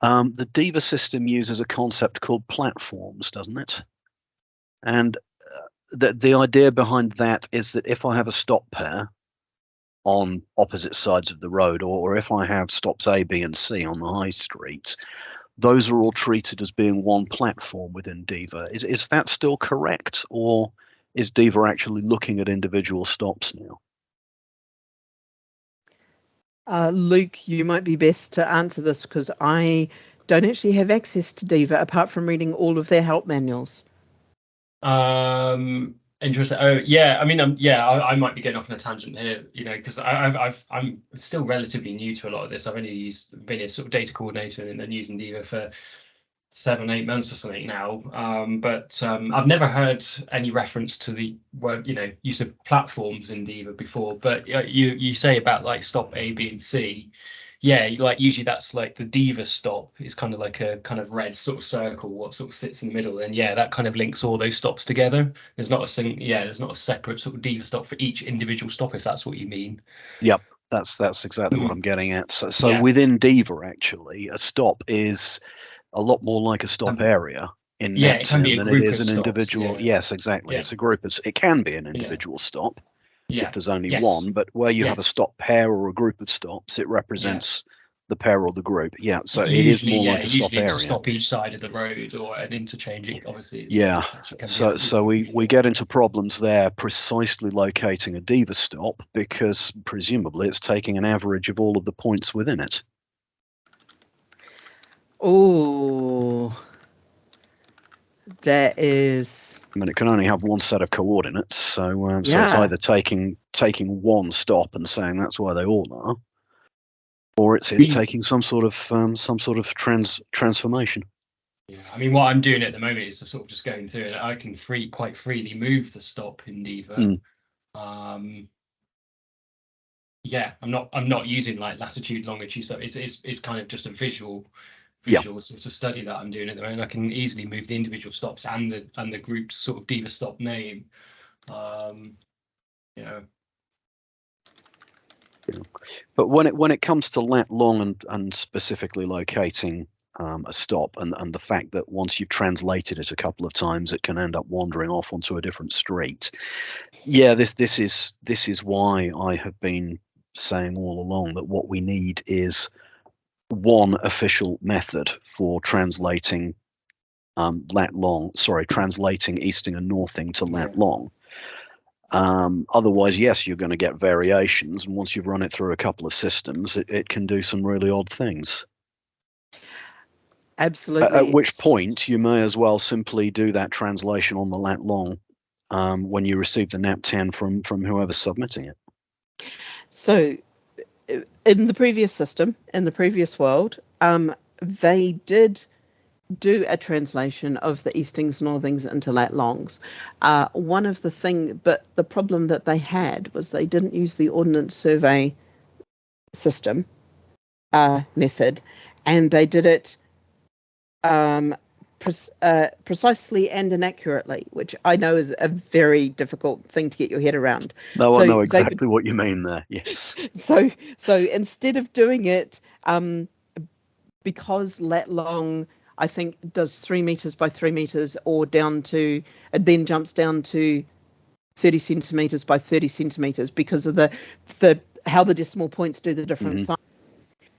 The Diva system uses a concept called platforms, doesn't it? And the idea behind that is that if I have a stop pair on opposite sides of the road, or if I have stops A, B, and C on the high street, those are all treated as being one platform within Diva. Is that still correct, or is Diva actually looking at individual stops now? Luke, you might be best to answer this, because I don't actually have access to Diva apart from reading all of their help manuals. Interesting. Oh, yeah. I mean, I might be getting off on a tangent here, because I'm still relatively new to a lot of this. I've only been a sort of data coordinator and then using Diva for 7-8 months or something now. But I've never heard any reference to the word, use of platforms in Diva before. But you say about like stop A, B, and C. Yeah, like usually that's like the Diva stop is kind of like a kind of red sort of circle, what sort of sits in the middle, and that kind of links all those stops together. There's not a separate sort of Diva stop for each individual stop, if that's what you mean. Yep, that's exactly what I'm getting at. So within Diva, actually, a stop is a lot more like a stop area in NetTown than it is an individual. Yes, exactly. It's a group. It can be an individual stop. If there's only one, but where you have a stop pair or a group of stops, it represents the pair or the group. So it is more like a stop area. Usually to stop each side of the road or an interchanging, obviously. So we get into problems there precisely locating a Diva stop, because presumably it's taking an average of all of the points within it. Oh, that is... I mean, it can only have one set of coordinates, so it's either taking one stop and saying that's where they all are, or it's taking some sort of transformation. Yeah, I mean, what I'm doing at the moment is sort of just going through it. I can quite freely move the stop in Diva. I'm not using like latitude, longitude stuff. It's kind of just a visual sort of study that I'm doing at the moment. I can easily move the individual stops and the group's sort of Diva stop name. But when it comes to lat long and specifically locating a stop, and the fact that once you've translated it a couple of times, it can end up wandering off onto a different street. Yeah, this is why I have been saying all along that what we need is one official method for translating translating easting and northing to lat long. Otherwise, yes, you're going to get variations, and once you've run it through a couple of systems, it can do some really odd things. Absolutely. At which point, you may as well simply do that translation on the lat long when you receive the NAP10 from whoever's submitting it. So, in the previous system, in the previous world, they did do a translation of the eastings, northings into lat longs. But the problem that they had was they didn't use the Ordnance Survey system method, and they did it precisely and inaccurately, which I know is a very difficult thing to get your head around. No, I know exactly what you mean there. Yes. So instead of doing it, because lat long, I think, does 3 meters by 3 meters, or it then jumps down to 30 centimeters by 30 centimeters because of the how the decimal points do the different sizes.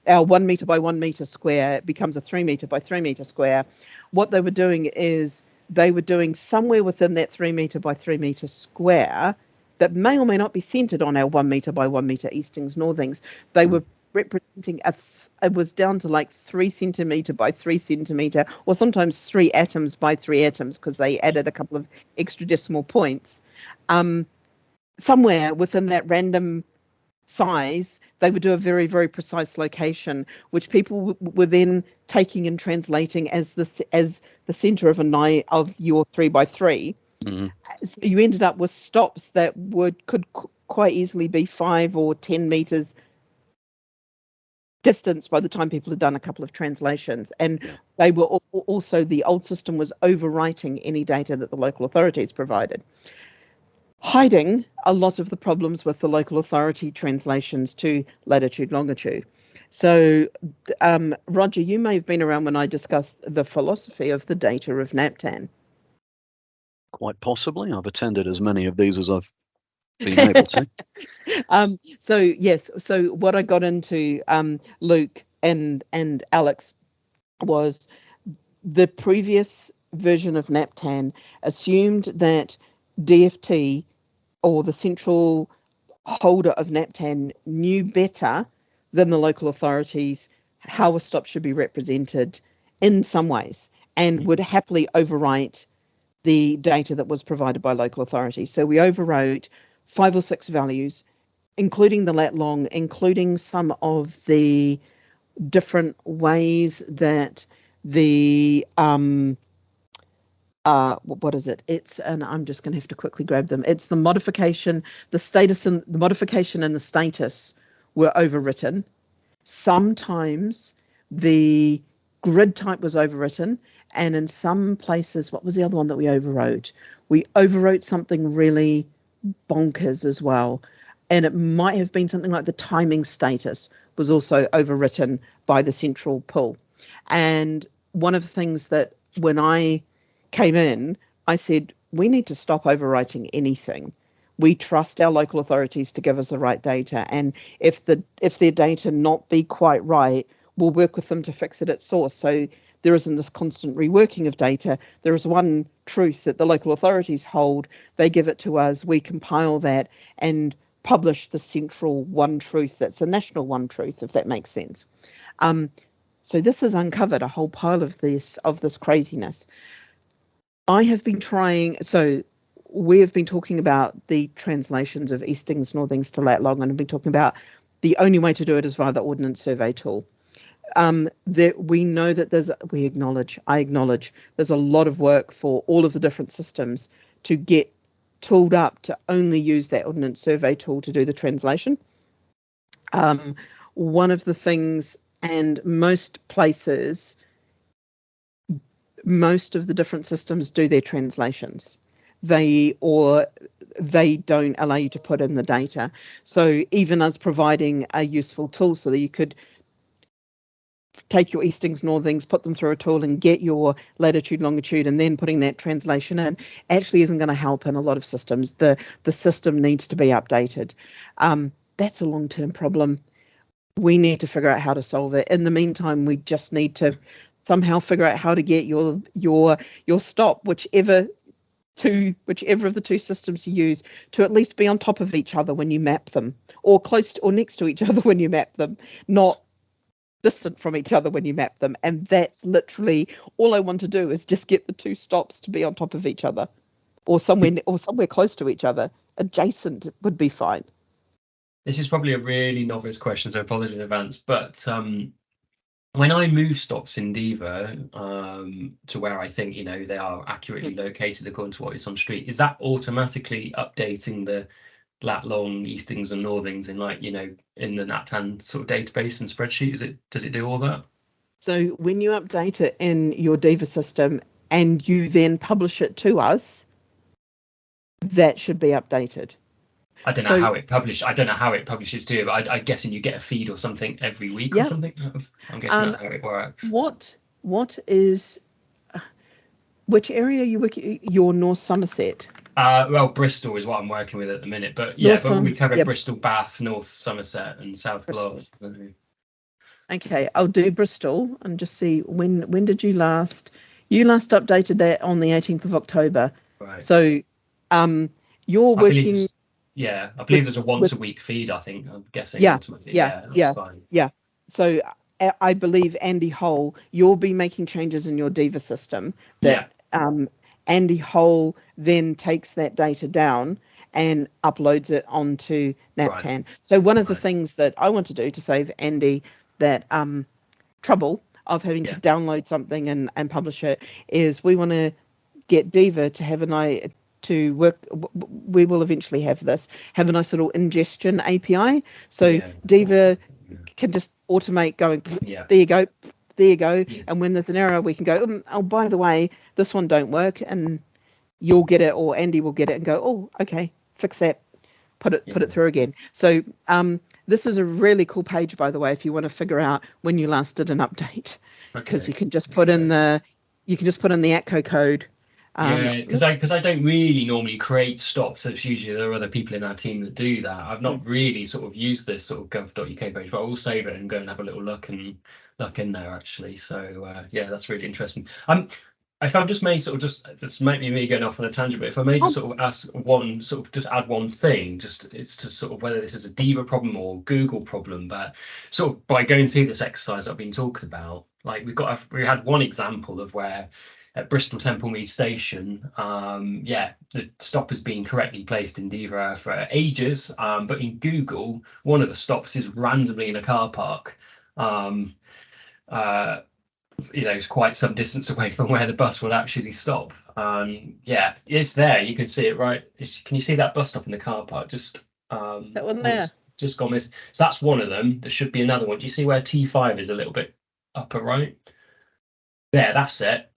Our 1 meter by 1 meter square becomes a 3 meter by 3 meter square. What they were doing is they were doing somewhere within that 3 meter by 3 meter square that may or may not be centered on our 1 meter by 1 meter eastings, northings. They were representing it was down to like 3 centimeter by 3 centimeter, or sometimes 3 atoms by 3 atoms, because they added a couple of extra decimal points. Somewhere within that random size, they would do a very, very precise location, which people were then taking and translating as the center of your 3 by 3. So you ended up with stops that could quite easily be 5 or 10 meters distance by the time people had done a couple of translations. And they were also, the old system was overwriting any data that the local authorities provided, hiding a lot of the problems with the local authority translations to latitude, longitude. So, Roger, you may have been around when I discussed the philosophy of the data of NAPTAN. Quite possibly. I've attended as many of these as I've been able to. So what I got into, Luke and Alex, was the previous version of NAPTAN assumed that DFT, or the central holder of NAPTAN, knew better than the local authorities how a stop should be represented in some ways, and would happily overwrite the data that was provided by local authorities. So we overwrote 5 or 6 values, including the lat long, including some of the different ways that the what is it? And I'm just going to have to quickly grab them. It's the modification, the status, and the modification and the status were overwritten. Sometimes the grid type was overwritten, and in some places, what was the other one that we overwrote? We overwrote something really bonkers as well, and it might have been something like the timing status was also overwritten by the central pool. And one of the things that when I came in, I said, we need to stop overwriting anything. We trust our local authorities to give us the right data, and if their data not be quite right, we'll work with them to fix it at source. So there isn't this constant reworking of data. There is one truth that the local authorities hold. They give it to us. We compile that and publish the central one truth that's a national one truth, if that makes sense. So this has uncovered a whole pile of this craziness. I have been trying, so we have been talking about the translations of eastings, northings to lat long, and I've been talking about the only way to do it is via the Ordnance Survey tool. We know that I acknowledge there's a lot of work for all of the different systems to get tooled up to only use that Ordnance Survey tool to do the translation. One of the things, and most places, most of the different systems do their translations. They don't allow you to put in the data. So even us providing a useful tool so that you could take your eastings, northings, put them through a tool and get your latitude, longitude, and then putting that translation in actually isn't going to help in a lot of systems. The system needs to be updated. That's a long-term problem. We need to figure out how to solve it. In the meantime, we just need to somehow figure out how to get your stop, whichever of the two systems you use, to at least be on top of each other when you map them, or close to, or next to each other when you map them, not distant from each other when you map them. And that's literally all I want to do, is just get the two stops to be on top of each other, or somewhere close to each other. Adjacent would be fine. This is probably a really novice question, so apologies in advance. But when I move stops in Diva to where I think they are accurately located according to what is on street, is that automatically updating the lat long, eastings, and northings in in the NatTan sort of database and spreadsheet? Does it do all that? So when you update it in your Diva system and you then publish it to us, that should be updated. I don't know how it publishes to you, but I'm guessing you get a feed or something every week or something. I'm guessing that's how it works. Which area are you working? Your North Somerset? Well, Bristol is what I'm working with at the minute, but we cover Bristol, Bath, North Somerset, and South Gloss. Okay, I'll do Bristol and just see when did you last? You last updated that on the 18th of October. Right. So, you're working. I believe there's a once a week feed, I think. I'm guessing. Ultimately. Fine. Yeah. So I believe Andy Hole, you'll be making changes in your Diva system that Andy Hole then takes that data down and uploads it onto NatTan. Right. So one of the things that I want to do to save Andy that trouble of having to download something and publish it is we want to get Diva to have an eye to work. We will eventually have a nice little ingestion API, so Diva can just automate going, there you go, and when there's an error we can go, oh, by the way, this one don't work, and you'll get it, or Andy will get it and go, oh, okay, fix that, put it through again. So this is a really cool page, by the way, if you want to figure out when you last did an update, because you can just put in the ATCO code. Because I don't really normally create stops. It's usually there are other people in our team that do that. I've not really sort of used this sort of gov.uk page, but I will save it and go and have a little look in there actually. So that's really interesting. If I just may this might be me going off on a tangent, but if I may just sort of add one thing, it's to sort of whether this is a Diva problem or Google problem, but sort of by going through this exercise I've been talking about, like we had one example of where at Bristol Temple Mead Station, the stop has been correctly placed in Diva for ages, but in Google, one of the stops is randomly in a car park. It's quite some distance away from where the bus will actually stop. It's there. You can see it, right? Can you see that bus stop in the car park? Just that one there. Just gone missed. So that's one of them. There should be another one. Do you see where T5 is a little bit upper right? There, that's it.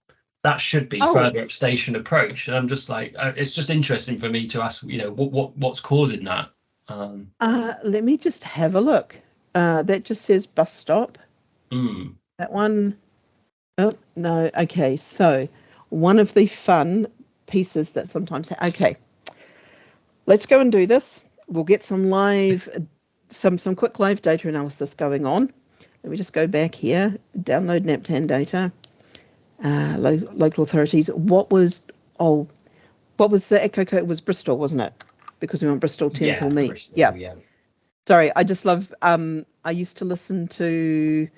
That should be further up station approach. And I'm just like, it's just interesting for me to ask, what's causing that? Let me just have a look. That just says bus stop. That one. Oh, no. Okay. So one of the fun pieces that sometimes, okay, let's go and do this. We'll get some quick live data analysis going on. Let me just go back here, download NatTan data. Local authorities. What was the ATCO code? It was Bristol, wasn't it? Because we want Bristol Temple Mead. Bristol, Sorry, I just love. I used to listen to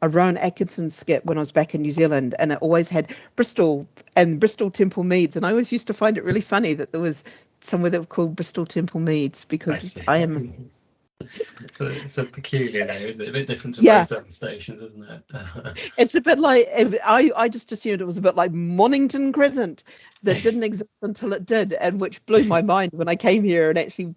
a Rowan Atkinson skit when I was back in New Zealand, and it always had Bristol and Bristol Temple Meads, and I always used to find it really funny that there was somewhere that was called Bristol Temple Meads, because I am. It's a peculiar name, isn't it? A bit different to most other stations, isn't it? It's a bit like, I just assumed it was a bit like Mornington Crescent that didn't exist until it did, and which blew my mind when I came here and actually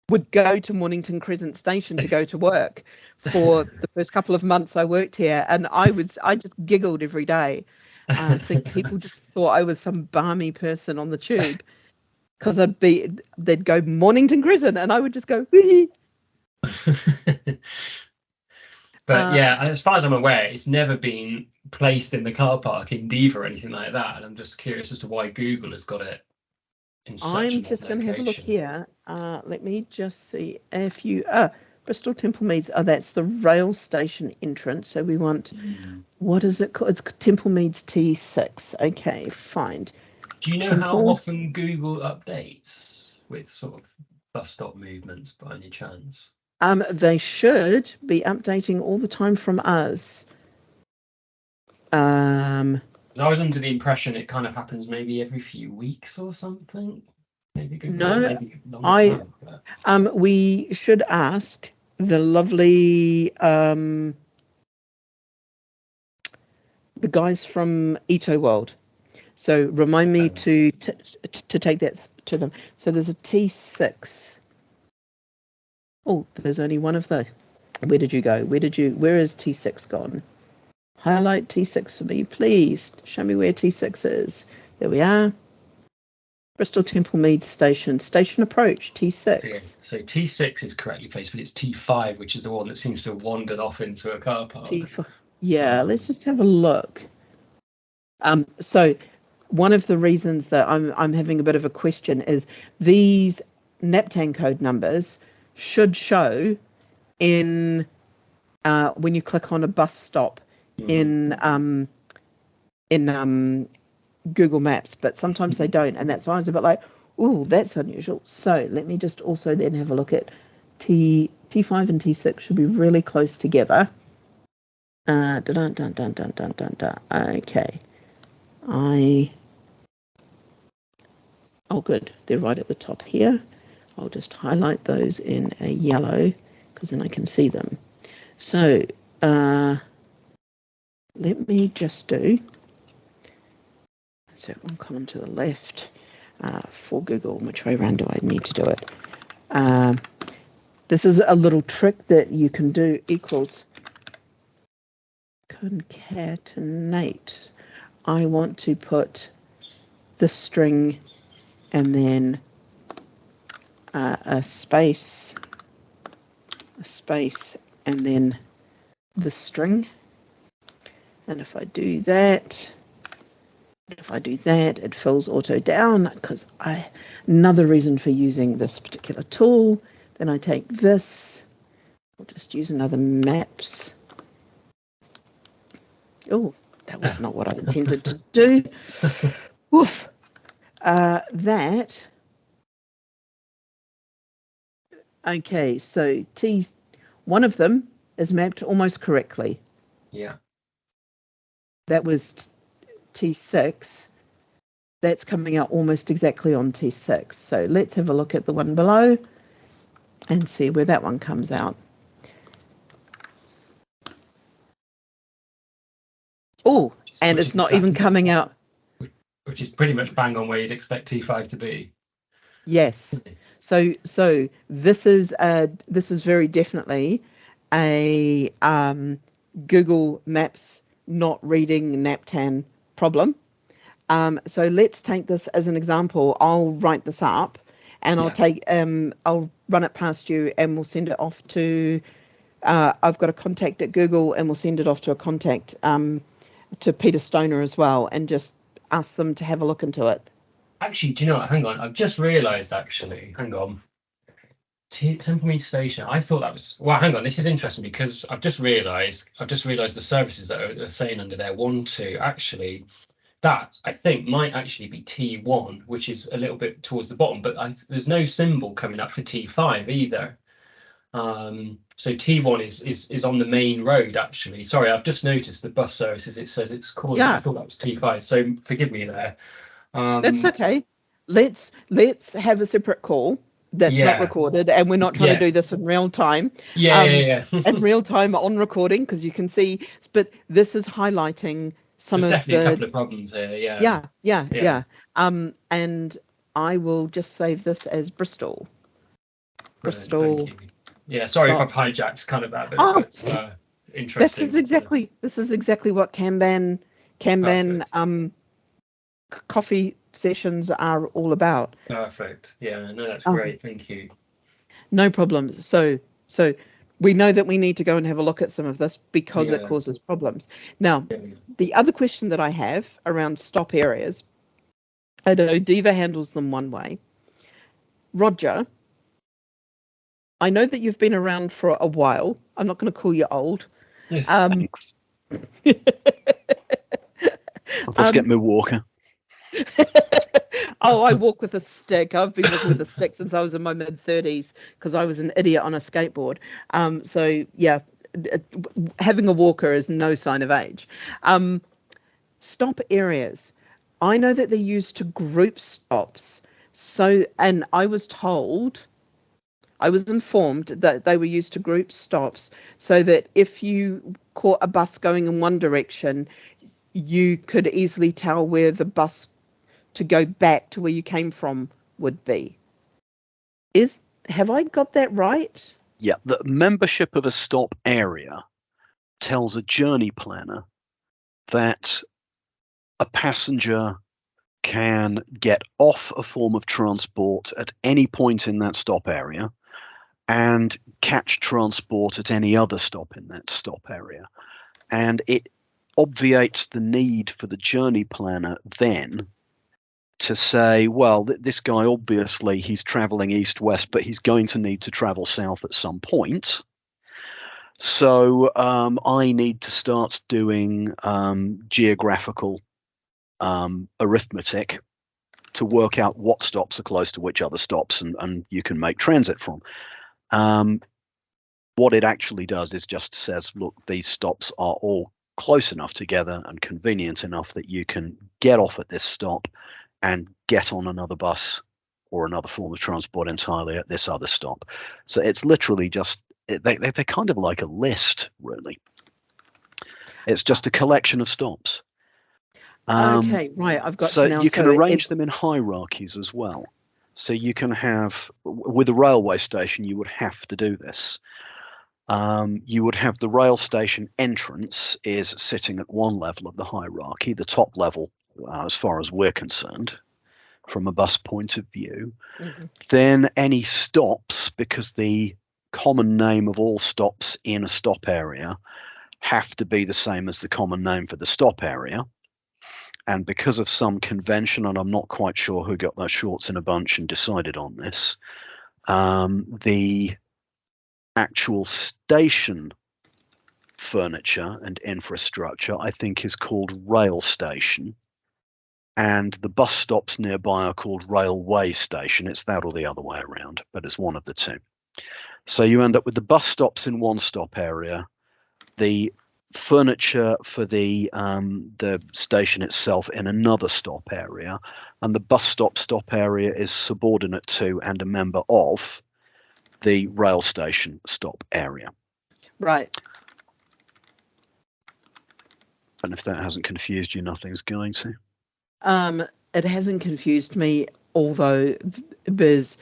would go to Mornington Crescent Station to go to work for the first couple of months I worked here, and I just giggled every day. I think people just thought I was some balmy person on the tube, because they'd go Mornington Crescent and I would just go, wee. But yeah, as far as I'm aware, it's never been placed in the car park in Diva or anything like that. And I'm just curious as to why Google has got it in such I'm an just odd going to have a look location. here. Let me just see if you. Bristol Temple Meads. Oh, that's the rail station entrance. So we want. What is it called? It's Temple Meads T6. Okay, fine. Do you know how often Google updates with sort of bus stop movements by any chance? They should be updating all the time from us. I was under the impression it kind of happens maybe every few weeks or something. Maybe Google, No, maybe longer than that. We should ask the lovely the guys from Ito World. So remind me to take that to them. So there's a T6. Oh, there's only one of those. Where did you go? Where is T6 gone? Highlight T6 for me, please. Show me where T6 is. There we are. Bristol Temple Meads Station. Station approach, T6. Yeah, so T6 is correctly placed, but it's T5, which is the one that seems to have wandered off into a car park. T5. Yeah, let's just have a look. So one of the reasons that I'm having a bit of a question is these NAPTAN code numbers should show in when you click on a bus stop in Google Maps, but sometimes they don't, and that's why I was a bit like, oh, that's unusual. So let me just also then have a look at T5 and T6 should be really close together. Okay. Oh, good. They're right at the top here. I'll just highlight those in a yellow because then I can see them. So let me just do. So one column to the left for Google. Which way around do I need to do it? This is a little trick that you can do equals concatenate. I want to put the string and then a space, and then the string. And if I do that, it fills auto down because another reason for using this particular tool. Then I take this. I'll just use another maps. Oh, that was not what I intended to do. Woof. That. Okay, so one of them is mapped almost correctly. Yeah. That was T6. That's coming out almost exactly on T6. So let's have a look at the one below and see where that one comes out. Oh, and it's not even coming out. Which is pretty much bang on where you'd expect T5 to be. Yes. So this is very definitely a Google Maps not reading NAPTAN problem. So let's take this as an example. I'll write this up and I'll run it past you and we'll send it off to I've got a contact at Google and we'll send it off to a contact to Peter Stoner as well and just ask them to have a look into it. Actually, do you know what? Hang on. I've just realised, hang on. Temple Meads Station. I thought that was... Well, hang on. This is interesting because I've just realised the services that are saying under there, 1, 2. Actually, that, I think, might actually be T1, which is a little bit towards the bottom. But there's no symbol coming up for T5 either. So T1 is on the main road, actually. Sorry, I've just noticed the bus services. It says it's called... Yeah. I thought that was T5. So forgive me there. That's okay. Let's have a separate call that's not recorded, and we're not trying to do this in real time. In real time on recording, because you can see. But this is highlighting some There's of definitely a couple of problems here. Yeah. And I will just save this as Bristol. Bristol. Yeah. Sorry if I've hijacked kind of that bit. But, interesting. This is exactly what Kanban coffee sessions are all about. Perfect. Yeah, no, that's great. Thank you. No problems. So we know that we need to go and have a look at some of this because it causes problems. Now, the other question that I have around stop areas, I know Diva handles them one way. Roger, I know that you've been around for a while. I'm not going to call you old. Thanks. Let's get me a walker. Oh, I walk with a stick. I've been walking with a stick since I was in my mid-30s because I was an idiot on a skateboard. So, yeah, having a walker is no sign of age. Stop areas. I know that they're used to group stops. So, and I was informed that they were used to group stops so that if you caught a bus going in one direction, you could easily tell where the bus to go back to where you came from would be. Have I got that right? Yeah, the membership of a stop area tells a journey planner that a passenger can get off a form of transport at any point in that stop area and catch transport at any other stop in that stop area. And it obviates the need for the journey planner then to say, well, this guy, obviously he's traveling east-west, but he's going to need to travel south at some point. So I need to start doing geographical arithmetic to work out what stops are close to which other stops and you can make transit from. What it actually does is just says, look, these stops are all close enough together and convenient enough that you can get off at this stop and get on another bus or another form of transport entirely at this other stop. So it's literally just, they're kind of like a list, really. It's just a collection of stops. Okay, right. I've got so you now. You can arrange them in hierarchies as well. So you can have, with a railway station, you would have to do this. You would have the rail station entrance is sitting at one level of the hierarchy, the top level, as far as we're concerned, from a bus point of view. Mm-hmm. Then any stops, because the common name of all stops in a stop area have to be the same as the common name for the stop area. And because of some convention, and I'm not quite sure who got their shorts in a bunch and decided on this, the actual station furniture and infrastructure, I think, is called rail station. And the bus stops nearby are called railway station. It's that or the other way around, but it's one of the two. So you end up with the bus stops in one stop area, the furniture for the station itself in another stop area, and the bus stop area is subordinate to and a member of the rail station stop area. Right. And if that hasn't confused you, nothing's going to. It hasn't confused me, although there's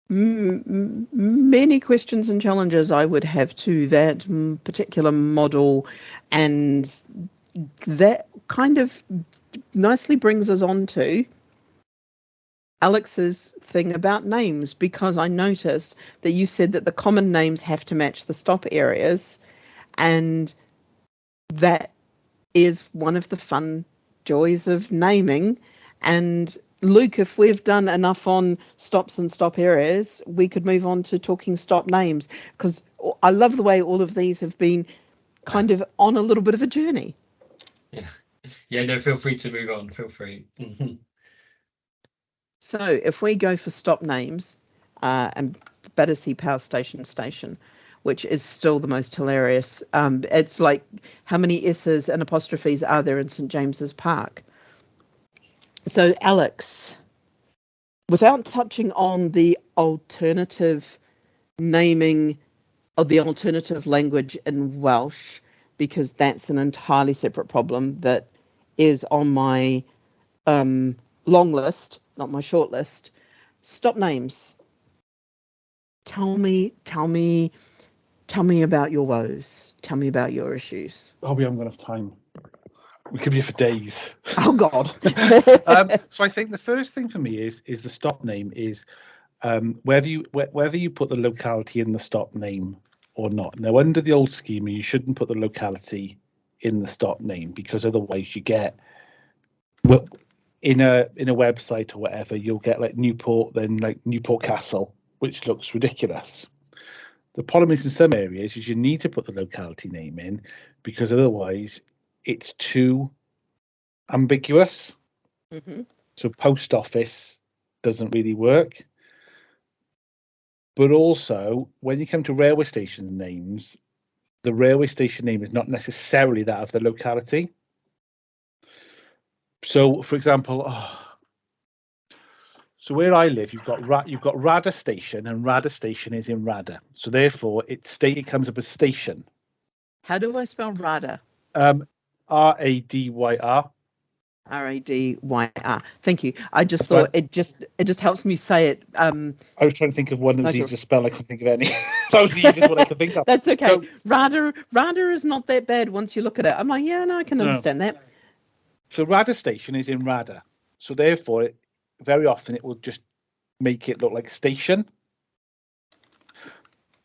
many questions and challenges I would have to that particular model, and that kind of nicely brings us on to Alex's thing about names, because I noticed that you said that the common names have to match the stop areas, and that is one of the fun joys of naming. And Luke, if we've done enough on stops and stop areas, we could move on to talking stop names, because I love the way all of these have been kind of on a little bit of a journey. Yeah, no, feel free to move on. Feel free. So if we go for stop names, and Battersea Power Station, which is still the most hilarious. It's like, how many S's and apostrophes are there in St. James's Park? So, Alex, without touching on the alternative naming of the alternative language in Welsh, because that's an entirely separate problem that is on my long list, not my short list. Stop names. Tell me about your woes. Tell me about your issues. Oh, we haven't got enough time. We could be here for days. Oh God. So I think the first thing for me is the stop name is wherever you put the locality in the stop name, or not. Now, under the old schema, you shouldn't put the locality in the stop name, because otherwise you get, well, in a website or whatever, you'll get like Newport, then like Newport Castle, which looks ridiculous. The problem is in some areas is you need to put the locality name in, because otherwise it's too ambiguous. Mm-hmm. So post office doesn't really work. But also, when you come to railway station names, the railway station name is not necessarily that of the locality. So, for example, so where I live, you've got Rada Station, and Rada Station is in Rada. So therefore, it comes up as station. How do I spell Rada? Radyr. Radyr. Thank you. I just thought it just helps me say it. I was trying to think of one that was easy to spell. I couldn't think of any. That was the easiest one I could think of. That's okay. So, Rada is not that bad once you look at it. I'm like, yeah, no, I can understand that. So Rada Station is in Rada. So therefore, very often it will just make it look like station.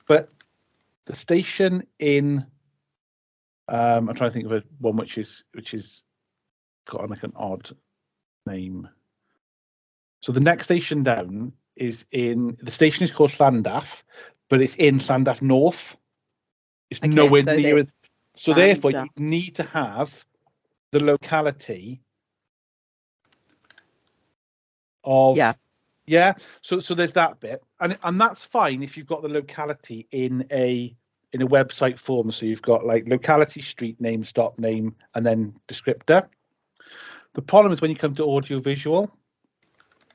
But the station in, I'm trying to think of one which is got like an odd name. So the next station down is the station is called Llandaff, but it's in Llandaff North. It's nowhere near it. So therefore, you need to have the locality of So there's that bit, and that's fine if you've got the locality in a website form. So you've got like locality, street name, stop name, and then descriptor. The problem is when you come to audio visual,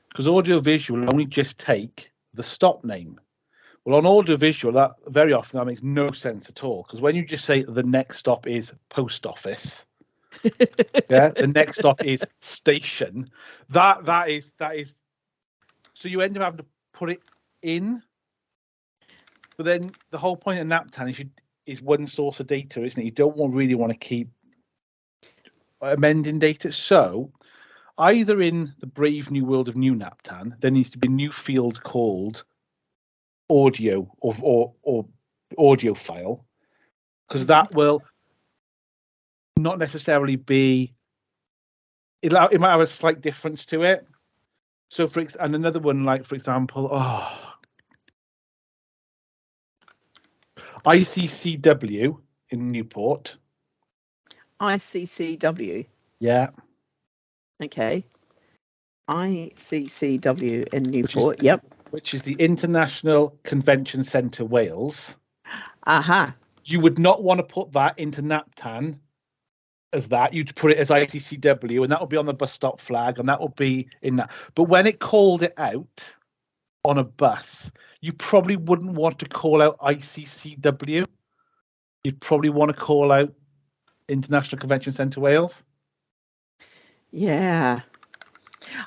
because audio visual will only just take the stop name. Well, on audio visual, that very often that makes no sense at all, because when you just say the next stop is post office, the next stop is station, that is so you end up having to put it in. But then the whole point of NapTan is one source of data, isn't it? You don't really want to keep amending data. So either in the brave new world of new NapTan, there needs to be a new field called audio or audio file, because that will not necessarily be, it might have a slight difference to it. So and another one, like for example, ICCW in Newport. ICCW. Yeah. Okay. ICCW in Newport. Yep. Which is the International Convention Centre Wales. Aha. You would not want to put that into NapTan as that. You'd put it as ICCW, and that will be on the bus stop flag, and that will be in that. But when it called it out on a bus, you probably wouldn't want to call out ICCW. You'd probably want to call out International Convention Centre Wales. Yeah.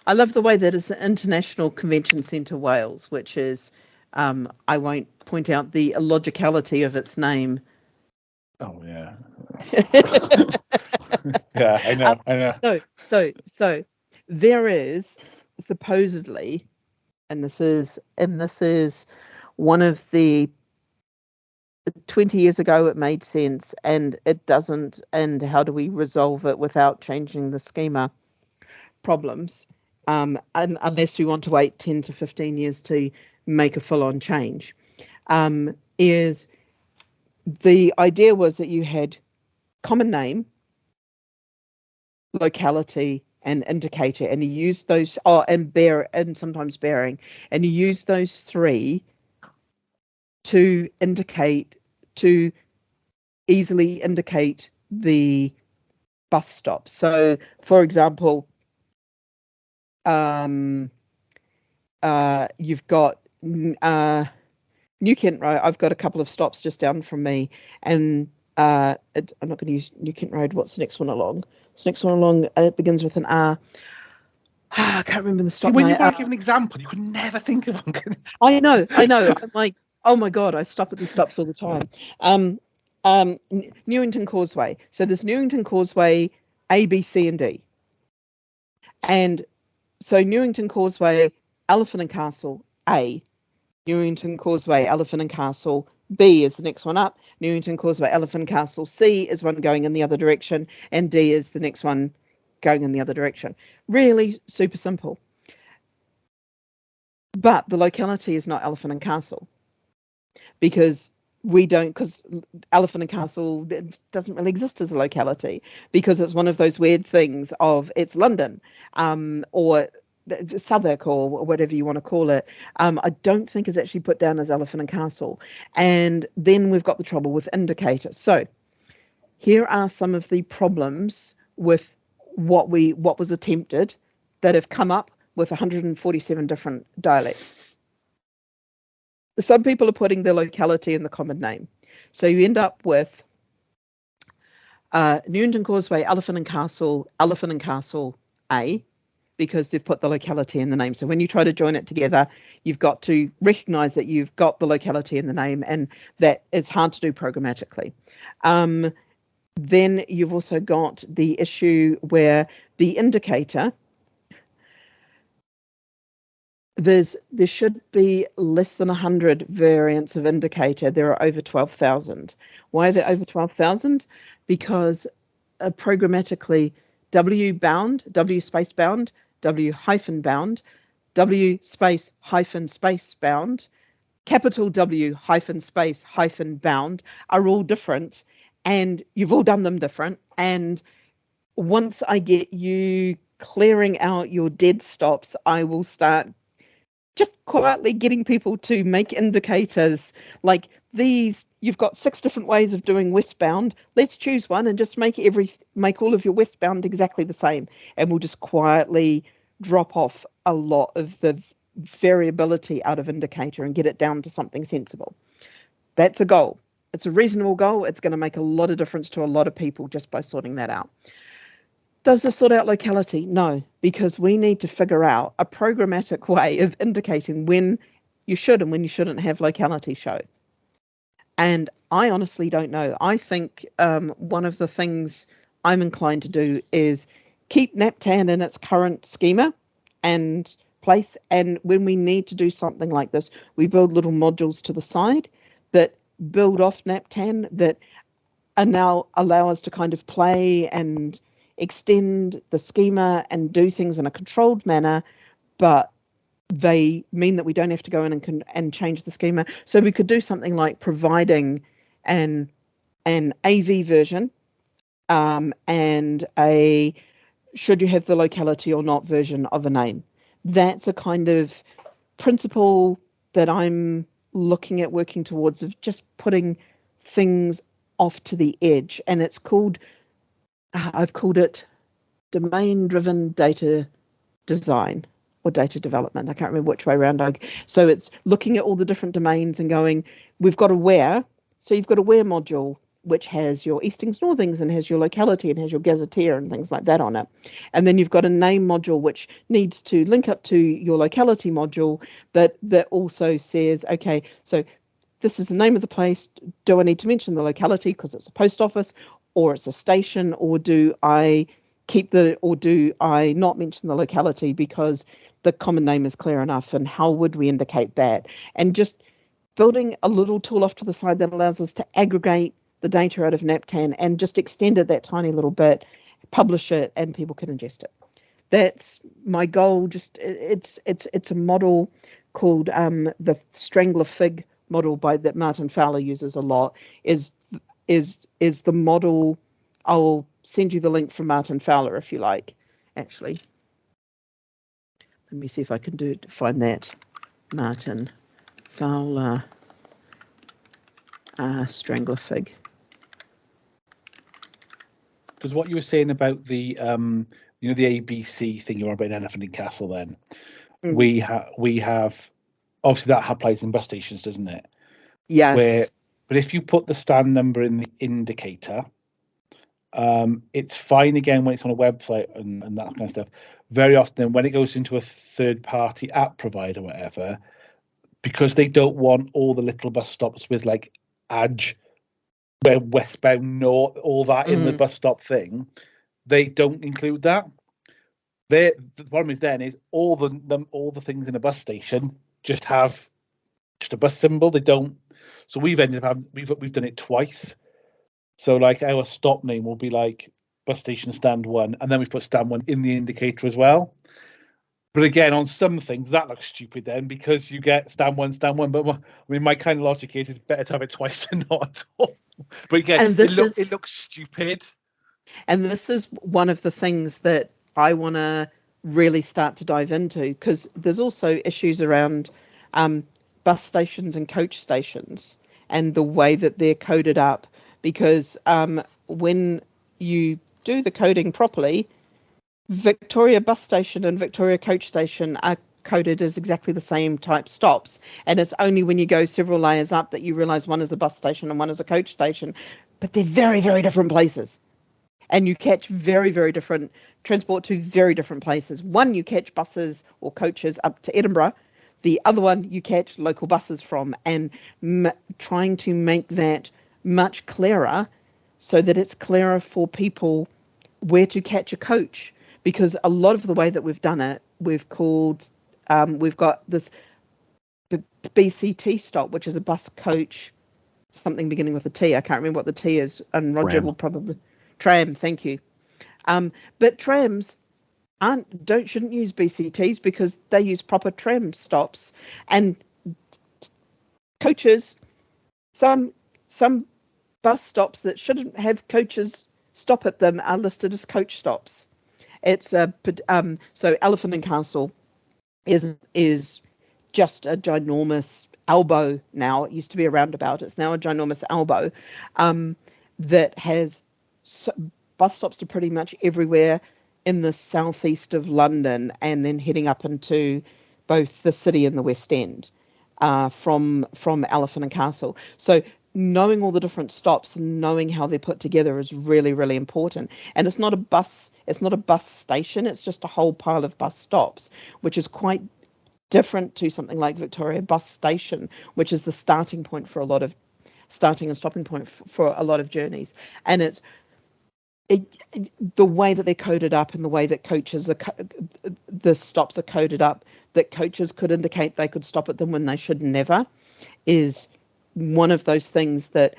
I love the way that it's the International Convention Centre Wales, which is, I won't point out the illogicality of its name. Oh, yeah. Yeah, I know. So there is supposedly, and this is one of the 20 years ago it made sense, and it doesn't, and how do we resolve it without changing the schema problems, unless we want to wait 10 to 15 years to make a full-on change, is the idea was that you had common name, locality, and indicator, and you use those, and sometimes bearing, and you use those three to easily indicate the bus stop. So, for example, you've got New Kent Road. I've got a couple of stops just down from me, and I'm not going to use New Kent Road. What's the next one along? This next one along, it begins with an R. I can't remember the stop. See, when you want to give an example, you could never think of one. I know. I'm like, oh my God, I stop at these stops all the time. Newington Causeway. So there's Newington Causeway A, B, C, and D. And so Newington Causeway, Elephant and Castle A, Newington Causeway, Elephant and Castle. B is the next one up. Newington Causeway, Elephant and Castle. C is one going in the other direction. And D is the next one going in the other direction. Really super simple. But the locality is not Elephant and Castle, because Elephant and Castle doesn't really exist as a locality, because it's one of those weird things of it's London, or Southwark, or whatever you want to call it. I don't think is actually put down as Elephant and Castle. And then we've got the trouble with indicators. So here are some of the problems with what was attempted that have come up with 147 different dialects. Some people are putting the locality in the common name. So you end up with Newington Causeway, Elephant and Castle A, because they've put the locality in the name. So when you try to join it together, you've got to recognize that you've got the locality in the name, and that is hard to do programmatically. Then you've also got the issue where the indicator, there should be less than 100 variants of indicator. There are over 12,000. Why are there over 12,000? Because programmatically, W bound, W space bound, W hyphen bound, W space hyphen space bound, capital W hyphen space hyphen bound are all different, and you've all done them different. And once I get you clearing out your dead stops, I will start just quietly getting people to make indicators like these. You've got 6 different ways of doing westbound. Let's choose one and just make all of your westbound exactly the same, and we'll just quietly drop off a lot of the variability out of indicator and get it down to something sensible. That's a goal. It's a reasonable goal. It's going to make a lot of difference to a lot of people just by sorting that out. Does this sort out locality? No, because we need to figure out a programmatic way of indicating when you should and when you shouldn't have locality show. And I honestly don't know. I think one of the things I'm inclined to do is keep NAPTAN in its current schema and place. And when we need to do something like this, we build little modules to the side that build off NAPTAN that are now allow us to kind of play and extend the schema and do things in a controlled manner, but they mean that we don't have to go in and change the schema. So we could do something like providing an AV version and a should you have the locality or not version of a name. That's a kind of principle that I'm looking at working towards, of just putting things off to the edge. And it's called, I've called it domain-driven data design or data development. I can't remember which way around. So it's looking at all the different domains and going, we've got a where. So you've got a where module, which has your Eastings, Northings, and has your locality and has your gazetteer and things like that on it. And then you've got a name module, which needs to link up to your locality module that also says, okay, so this is the name of the place. Do I need to mention the locality because it's a post office or it's a station, or do I do I not mention the locality because the common name is clear enough? And how would we indicate that? And just building a little tool off to the side that allows us to aggregate the data out of NAPTAN and just extend it that tiny little bit, publish it, and people can ingest it. That's my goal. Just it's a model called the Strangler Fig model that Martin Fowler uses a lot. Is the model? I'll send you the link from Martin Fowler if you like. Actually, let me see if I can find that. Martin Fowler Strangler Fig. Because what you were saying about the the ABC thing you're on about Elephant and Castle, then we have obviously that applies in bus stations, doesn't it? Yes. But if you put the stand number in the indicator, it's fine again when it's on a website and that kind of stuff. Very often when it goes into a third-party app provider, whatever, because they don't want all the little bus stops with like Adge, westbound, north, all that in the bus stop thing, they don't include that. The problem is then is all the things in a bus station just have just a bus symbol. They don't. So we've ended up having, we've done it twice. So like our stop name will be like bus station stand 1, and then we put stand 1 in the indicator as well. But again, on some things that looks stupid then, because you get stand 1. But my kind of logic is it's better to have it twice than not at all. But again, it looks stupid. And this is one of the things that I want to really start to dive into, because there's also issues around bus stations and coach stations and the way that they're coded up. Because when you do the coding properly, Victoria Bus Station and Victoria Coach Station are coded as exactly the same type stops, and it's only when you go several layers up that you realize one is a bus station and one is a coach station, but they're very, very different places, and you catch very, very different transport to very different places. One, you catch buses or coaches up to Edinburgh. The other one, you catch local buses from, and trying to make that much clearer so that it's clearer for people where to catch a coach. Because a lot of the way that we've done it, we've got the BCT stop, which is a bus coach, something beginning with a T. I can't remember what the T is, and Roger will probably tram. Thank you. But trams shouldn't use BCTs because they use proper tram stops, and coaches. Some bus stops that shouldn't have coaches stop at them are listed as coach stops. It's so Elephant and Castle is just a ginormous elbow now. It used to be a roundabout. It's now a ginormous elbow that has bus stops to pretty much everywhere in the southeast of London, and then heading up into both the city and the West End from Elephant and Castle. So knowing all the different stops and knowing how they're put together is really, really important. And it's not a bus station, it's just a whole pile of bus stops, which is quite different to something like Victoria Bus Station, which is the starting point for a lot of stopping point for a lot of journeys. And it's the way that they're coded up and the way that the stops are coded up, that coaches could indicate they could stop at them when they should never, is one of those things that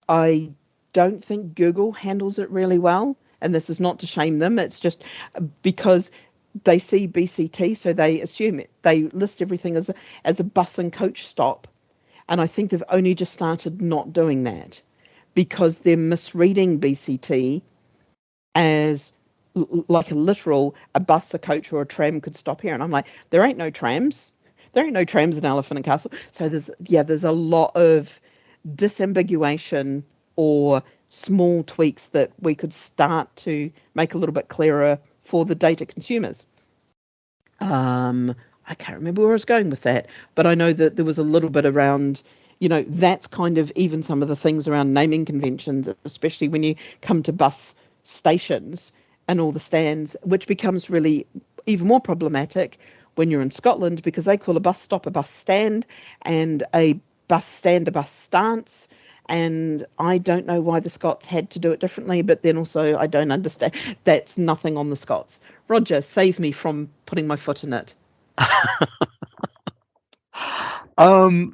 I don't think Google handles it really well. And this is not to shame them. It's just because they see BCT, so they assume it. They list everything as a bus and coach stop. And I think they've only just started not doing that because they're misreading BCT as like a bus, a coach, or a tram could stop here. And I'm like, there ain't no trams. There ain't no trams in Elephant and Castle. So there's a lot of disambiguation or small tweaks that we could start to make a little bit clearer for the data consumers. I can't remember where I was going with that, but I know that there was a little bit around, that's kind of even some of the things around naming conventions, especially when you come to bus stations and all the stands, which becomes really even more problematic when you're in Scotland, because they call a bus stop a bus stand and a bus stand a bus stance. And I don't know why the Scots had to do it differently, but then also I don't understand. That's nothing on the Scots. Roger, save me from putting my foot in it.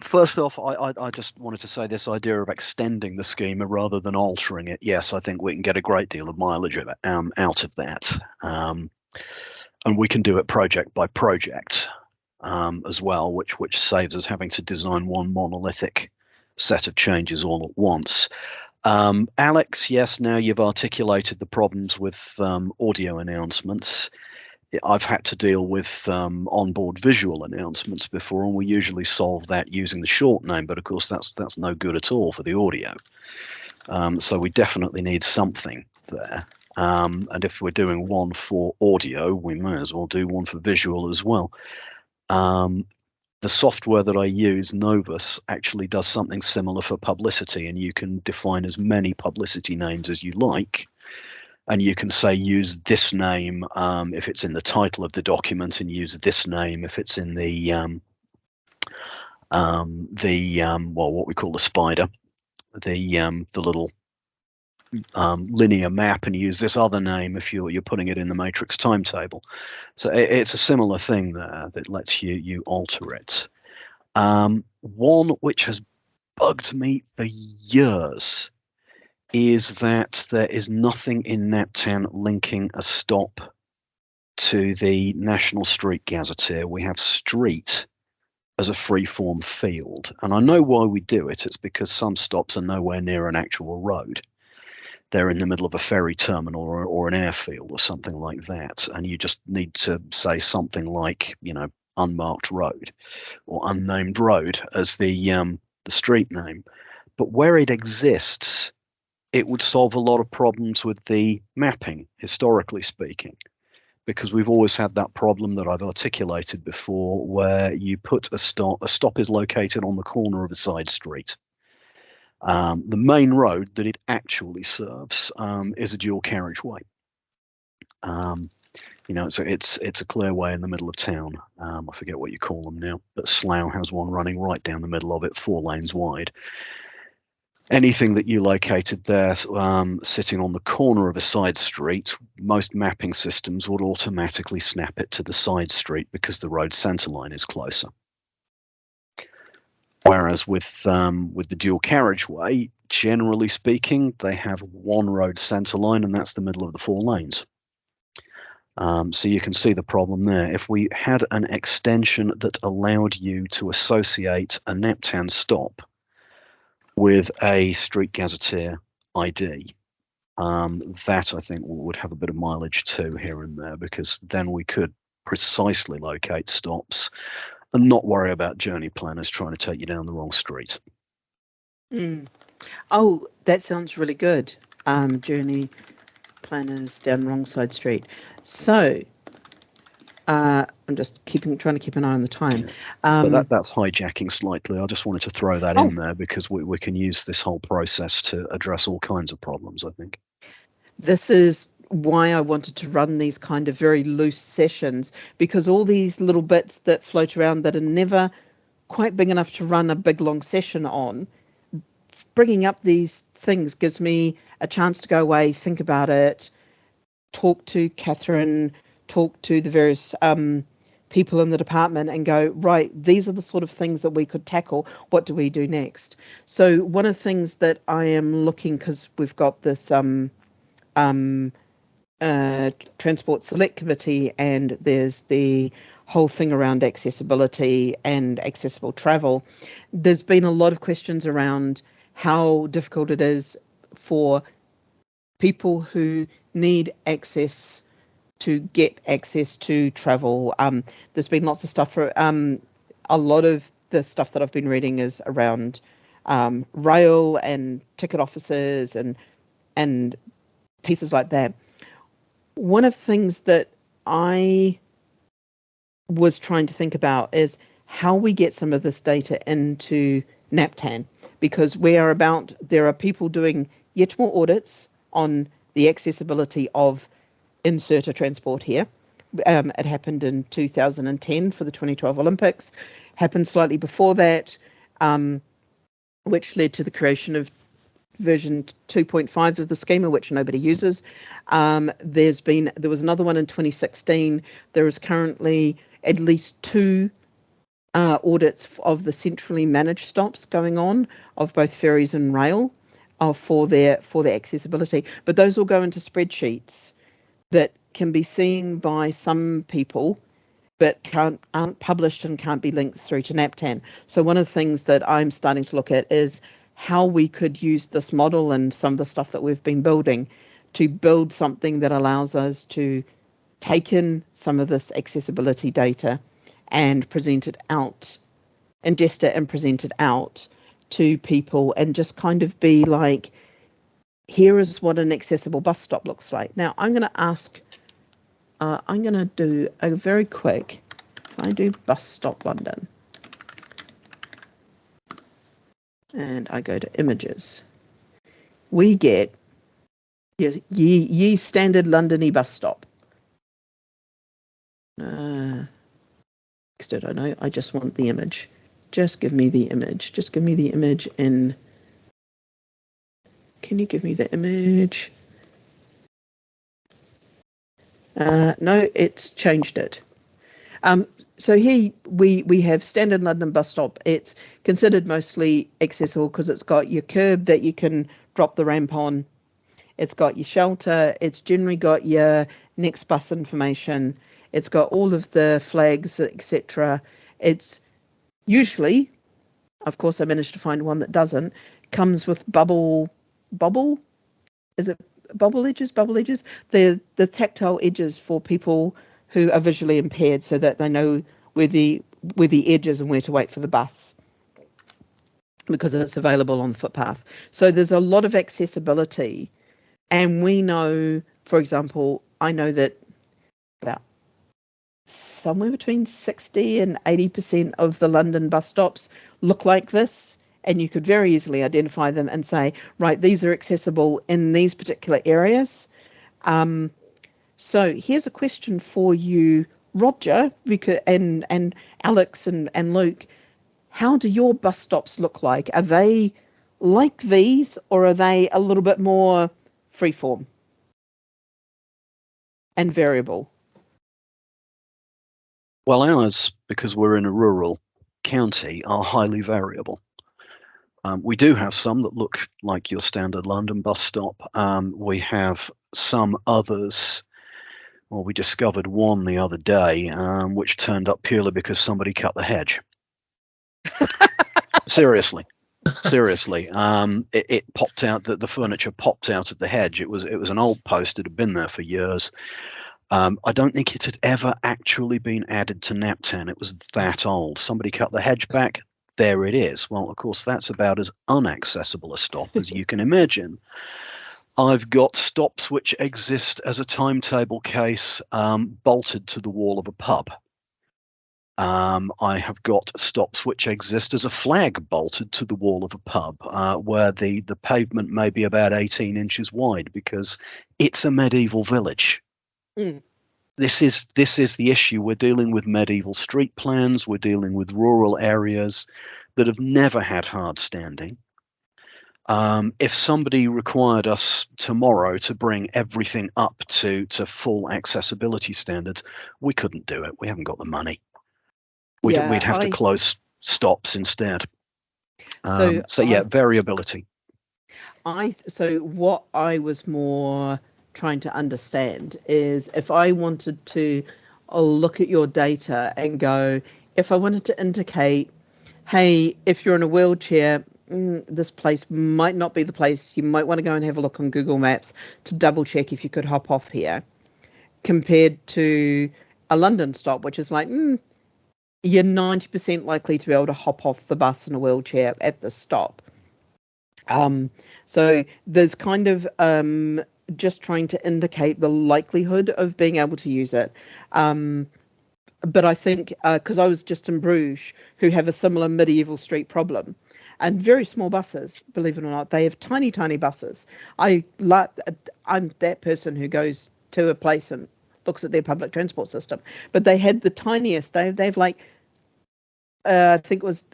First off, I just wanted to say this idea of extending the schema rather than altering it. Yes, I think we can get a great deal of mileage out of that. And we can do it project by project as well, which saves us having to design one monolithic set of changes all at once. Alex, yes, now you've articulated the problems with audio announcements. I've had to deal with onboard visual announcements before, and we usually solve that using the short name, but of course that's no good at all for the audio. So we definitely need something there. And if we're doing one for audio, we may as well do one for visual as well. The software that I use, Novus, actually does something similar for publicity, and you can define as many publicity names as you like. And you can say use this name if it's in the title of the document, and use this name if it's in the what we call the spider, the little linear map, and use this other name if you're putting it in the matrix timetable. So it's a similar thing there that lets you alter it. One which has bugged me for years is that there is nothing in NAPTAN linking a stop to the National Street Gazetteer. We have street as a free-form field, and I know why we do it. It's because some stops are nowhere near an actual road. They're in the middle of a ferry terminal or an airfield or something like that, and you just need to say something like, unmarked road or unnamed road as the street name. But where it exists, it would solve a lot of problems with the mapping, historically speaking, because we've always had that problem that I've articulated before, where you put a stop is located on the corner of a side street. The main road that it actually serves is a dual carriageway. So it's a clear way in the middle of town. I forget what you call them now, but Slough has one running right down the middle of it, 4 lanes wide. Anything that you located there sitting on the corner of a side street, most mapping systems would automatically snap it to the side street because the road centerline is closer. Whereas with the dual carriageway, generally speaking, they have one road centerline, and that's the middle of the 4 lanes. So you can see the problem there. If we had an extension that allowed you to associate a NAPTAN stop with a Street Gazetteer ID, that I think would have a bit of mileage too here and there, because then we could precisely locate stops and not worry about journey planners trying to take you down the wrong street. Oh, that sounds really good. Journey planners down wrong side street. So I'm just trying to keep an eye on the time. But that's hijacking slightly. I just wanted to throw that in there because we can use this whole process to address all kinds of problems, I think. This is why I wanted to run these kind of very loose sessions, because all these little bits that float around that are never quite big enough to run a big long session on, bringing up these things gives me a chance to go away, think about it, talk to Catherine, talk to the various people in the department and go, right, these are the sort of things that we could tackle. What do we do next? So one of the things that I am looking, because we've got this Transport Select Committee, and there's the whole thing around accessibility and accessible travel. There's been a lot of questions around how difficult it is for people who need access to get access to travel. There's been lots of stuff for a lot of the stuff that I've been reading is around rail and ticket offices and pieces like that. One of the things that I was trying to think about is how we get some of this data into NAPTAN, because there are people doing yet more audits on the accessibility of inserter transport here. It happened in 2010 for the 2012 Olympics, happened slightly before that, which led to the creation of version 2.5 of the schema, which nobody uses. There was another one in 2016. There is currently at least 2 audits of the centrally managed stops going on of both ferries and rail for their accessibility. But those will go into spreadsheets that can be seen by some people, but aren't published and can't be linked through to NAPTAN. So one of the things that I'm starting to look at is how we could use this model and some of the stuff that we've been building to build something that allows us to take in some of this accessibility data and present it out, ingest it and present it out to people, and just kind of be like, here is what an accessible bus stop looks like. Now, I'm going to do a very quick, if I do bus stop London, and I go to images, we get ye standard London bus stop. Next, I don't know. I just want the image. Just give me the image. Just give me the image in. Can you give me the image? No, it's changed it. So here we have standard London bus stop. It's considered mostly accessible because it's got your curb that you can drop the ramp on. It's got your shelter. It's generally got your next bus information. It's got all of the flags, etc. It's usually, of course, I managed to find one that doesn't, comes with bubble. Is it bubble edges? Bubble edges. The tactile edges for people who are visually impaired, so that they know where the edge is and where to wait for the bus, because it's available on the footpath. So there's a lot of accessibility, and we know, for example, I know that about somewhere between 60 and 80% of the London bus stops look like this, and you could very easily identify them and say, right, these are accessible in these particular areas. So here's a question for you, Roger, and Alex and Luke. How do your bus stops look like? Are they like these, or are they a little bit more freeform and variable? Well, ours, because we're in a rural county, are highly variable. We do have some that look like your standard London bus stop. We have some others. Well, we discovered one the other day, which turned up purely because somebody cut the hedge. Seriously. It popped out, that the furniture popped out of the hedge. It was an old post. It had been there for years. I don't think it had ever actually been added to Naptown. It was that old. Somebody cut the hedge back. There it is. Well, of course, that's about as unaccessible a stop as you can imagine. I've got stops which exist as a timetable case, bolted to the wall of a pub. I have got stops which exist as a flag bolted to the wall of a pub, where the pavement may be about 18 inches wide because it's a medieval village. Mm. This is the issue. We're dealing with medieval street plans. We're dealing with rural areas that have never had hard standing. If somebody required us tomorrow to bring everything up to full accessibility standards, we couldn't do it. We haven't got the money. We'd have to close stops instead. So variability. So what I was more trying to understand is, if I wanted to look at your data and go, if I wanted to indicate, hey, if you're in a wheelchair, this place might not be the place. You might want to go and have a look on Google Maps to double check if you could hop off here, compared to a London stop, which is like, you're 90% likely to be able to hop off the bus in a wheelchair at the stop. So there's kind of just trying to indicate the likelihood of being able to use it. But I think, because I was just in Bruges, who have a similar medieval street problem, and very small buses, believe it or not, they have tiny, tiny buses. I'm that person who goes to a place and looks at their public transport system, but they had the tiniest. They've like, I think it was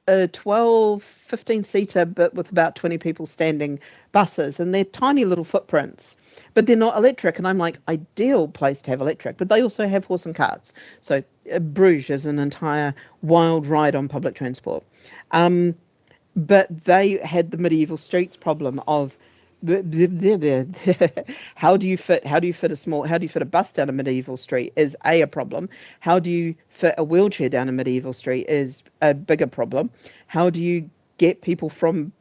a 12, 15 seater, but with about 20 people standing buses, and they're tiny little footprints, but they're not electric. And I'm like, ideal place to have electric, but they also have horse and carts. So Bruges is an entire wild ride on public transport. But they had the medieval streets problem of how do you fit a bus down a medieval street is a problem. How do you fit a wheelchair down a medieval street is a bigger problem. How do you get people from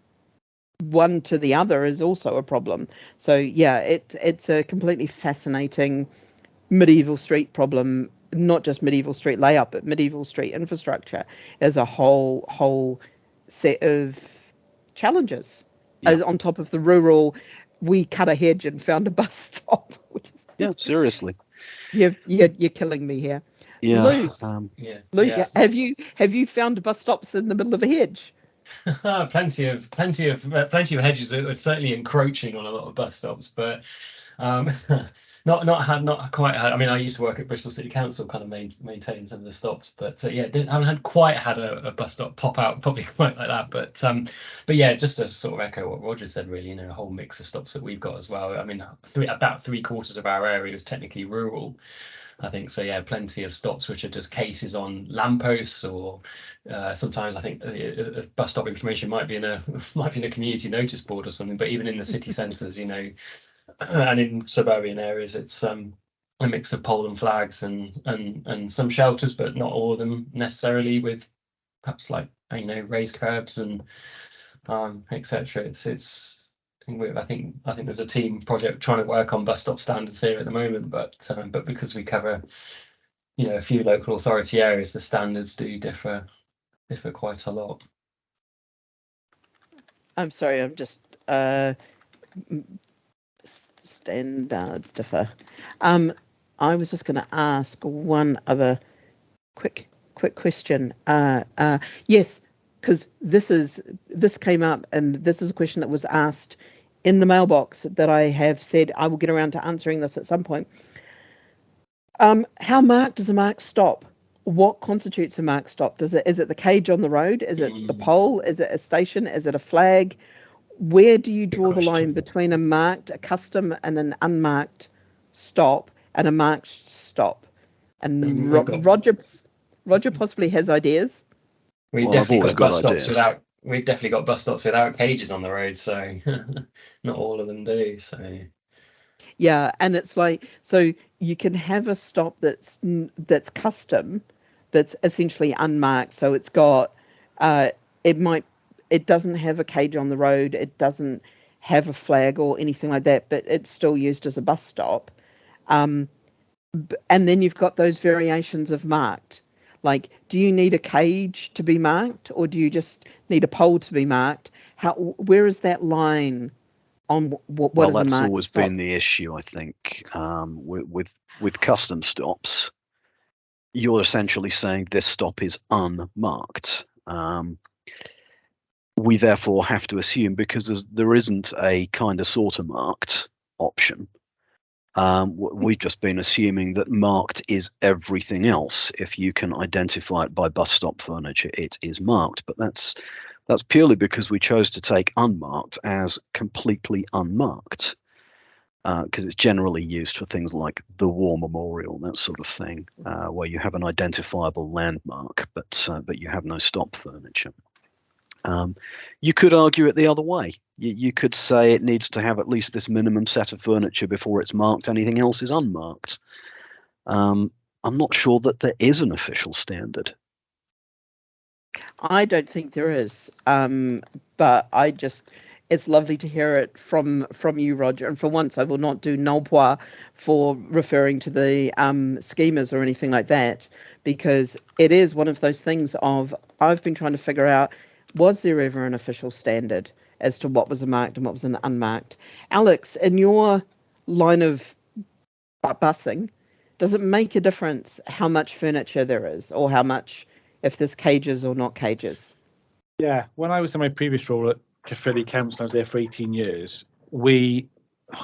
one to the other is also a problem. So yeah, it's a completely fascinating medieval street problem, not just medieval street layout, but medieval street infrastructure as a whole set of challenges. On top of the rural, we cut a hedge and found a bus stop. Seriously. You're killing me here. Yeah. Luke, have you found bus stops in the middle of a hedge? plenty of hedges that are certainly encroaching on a lot of bus stops, but not quite had. I mean, I used to work at Bristol City Council, kind of maintaining some of the stops, but haven't quite had a bus stop pop out probably quite like that. But yeah, just to sort of echo what Roger said, really, a whole mix of stops that we've got as well. I mean, about 3/4 of our area is technically rural. I think so. Yeah, plenty of stops which are just cases on lampposts, or sometimes I think bus stop information might be in a community notice board or something. But even in the city centres, and in suburban areas, it's a mix of pole and flags and some shelters, but not all of them necessarily with perhaps raised curbs and etc. I think there's a team project trying to work on bus stop standards here at the moment, but because we cover a few local authority areas, the standards do differ quite a lot. I'm sorry, I'm just standards differ. I was just going to ask one other quick question. Yes, because this came up, and this is a question that was asked in the mailbox that I have said I will get around to answering this at some point. How marked is a marked stop? What constitutes a marked stop? Is it the cage on the road? Is it the pole? Is it a station? Is it a flag? Where do you draw the line between a custom and an unmarked stop and a marked stop? And Roger possibly has ideas. We've definitely got bus stops without cages on the road, so not all of them do. So yeah, and it's so you can have a stop that's custom, that's essentially unmarked. So it's got it doesn't have a cage on the road, it doesn't have a flag or anything like that, but it's still used as a bus stop. And then you've got those variations of marked. Do you need a cage to be marked, or do you just need a pole to be marked? Where is that line on what is a marked stop? That's always been the issue, I think, with custom stops. You're essentially saying this stop is unmarked. We therefore have to assume, because there isn't a kind of sort of marked option, we've just been assuming that marked is everything else. If you can identify it by bus stop furniture, it is marked. But that's purely because we chose to take unmarked as completely unmarked, because it's generally used for things like the War Memorial, that sort of thing, where you have an identifiable landmark, but you have no stop furniture. You could argue it the other way. You could say it needs to have at least this minimum set of furniture before it's marked. Anything else is unmarked. I'm not sure that there is an official standard. I don't think there is, but it's lovely to hear it from you, Roger. And for once, I will not do nolpois for referring to the schemas or anything like that, because it is one of those things of I've been trying to figure out, was there ever an official standard as to what was a marked and what was an unmarked? Alex, in your line of busing, does it make a difference how much furniture there is, or how much, if there's cages or not cages? Yeah, when I was in my previous role at Caerphilly Council, I was there for 18 years. I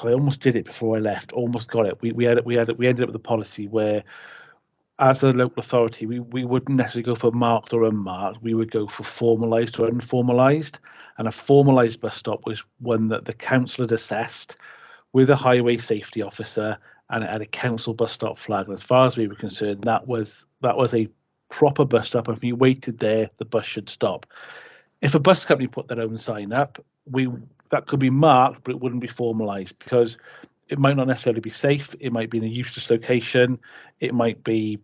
almost did it before I left, almost got it. We ended up with a policy where, as a local authority, we wouldn't necessarily go for marked or unmarked. We would go for formalised or unformalised. And a formalised bus stop was one that the council had assessed with a highway safety officer, and it had a council bus stop flag. And as far as we were concerned, that was a proper bus stop. If you waited there, the bus should stop. If a bus company put their own sign up, that could be marked, but it wouldn't be formalised, because it might not necessarily be safe. It might be in a useless location. It might be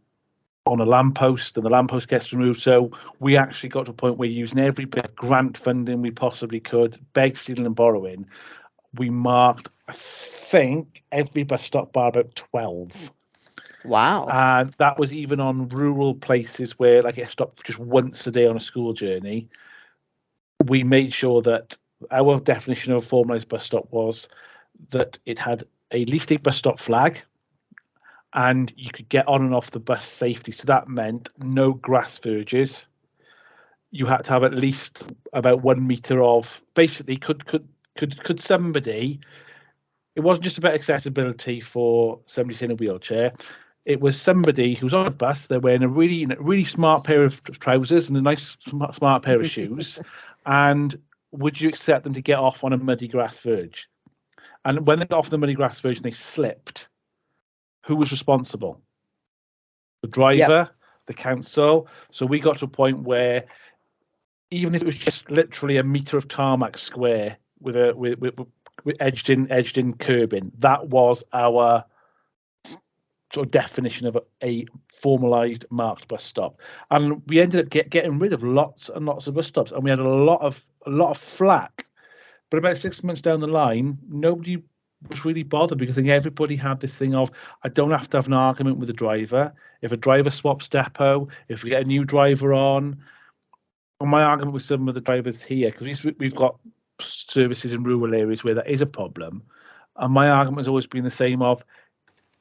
on a lamppost, and the lamppost gets removed. So we actually got to a point where, using every bit of grant funding we possibly could, beg, stealing and borrowing, we marked, I think, every bus stop bar about 12. Wow. And that was even on rural places where it stopped just once a day on a school journey. We made sure that our definition of a formalised bus stop was that it had at least a bus stop flag, and you could get on and off the bus safely. So that meant no grass verges. You had to have at least about 1 metre of, basically, could somebody, it wasn't just about accessibility for somebody in a wheelchair. It was somebody who's on a bus, they're wearing a really smart pair of trousers and a nice smart pair of shoes. And would you accept them to get off on a muddy grass verge? And when they got off the muddy grass verge and they slipped, who was responsible? the driver, the council. So we got to a point where even if it was just literally a metre of tarmac square with edged in curbing, that was our sort of definition of a formalised marked bus stop. And we ended up getting rid of lots and lots of bus stops, and we had a lot of flack. But about 6 months down the line, nobody was really bothered, because I think everybody had this thing of, I don't have to have an argument with the driver. If a driver swaps depot, if we get a new driver on, and my argument with some of the drivers here, because we've got services in rural areas where that is a problem, and my argument has always been the same of,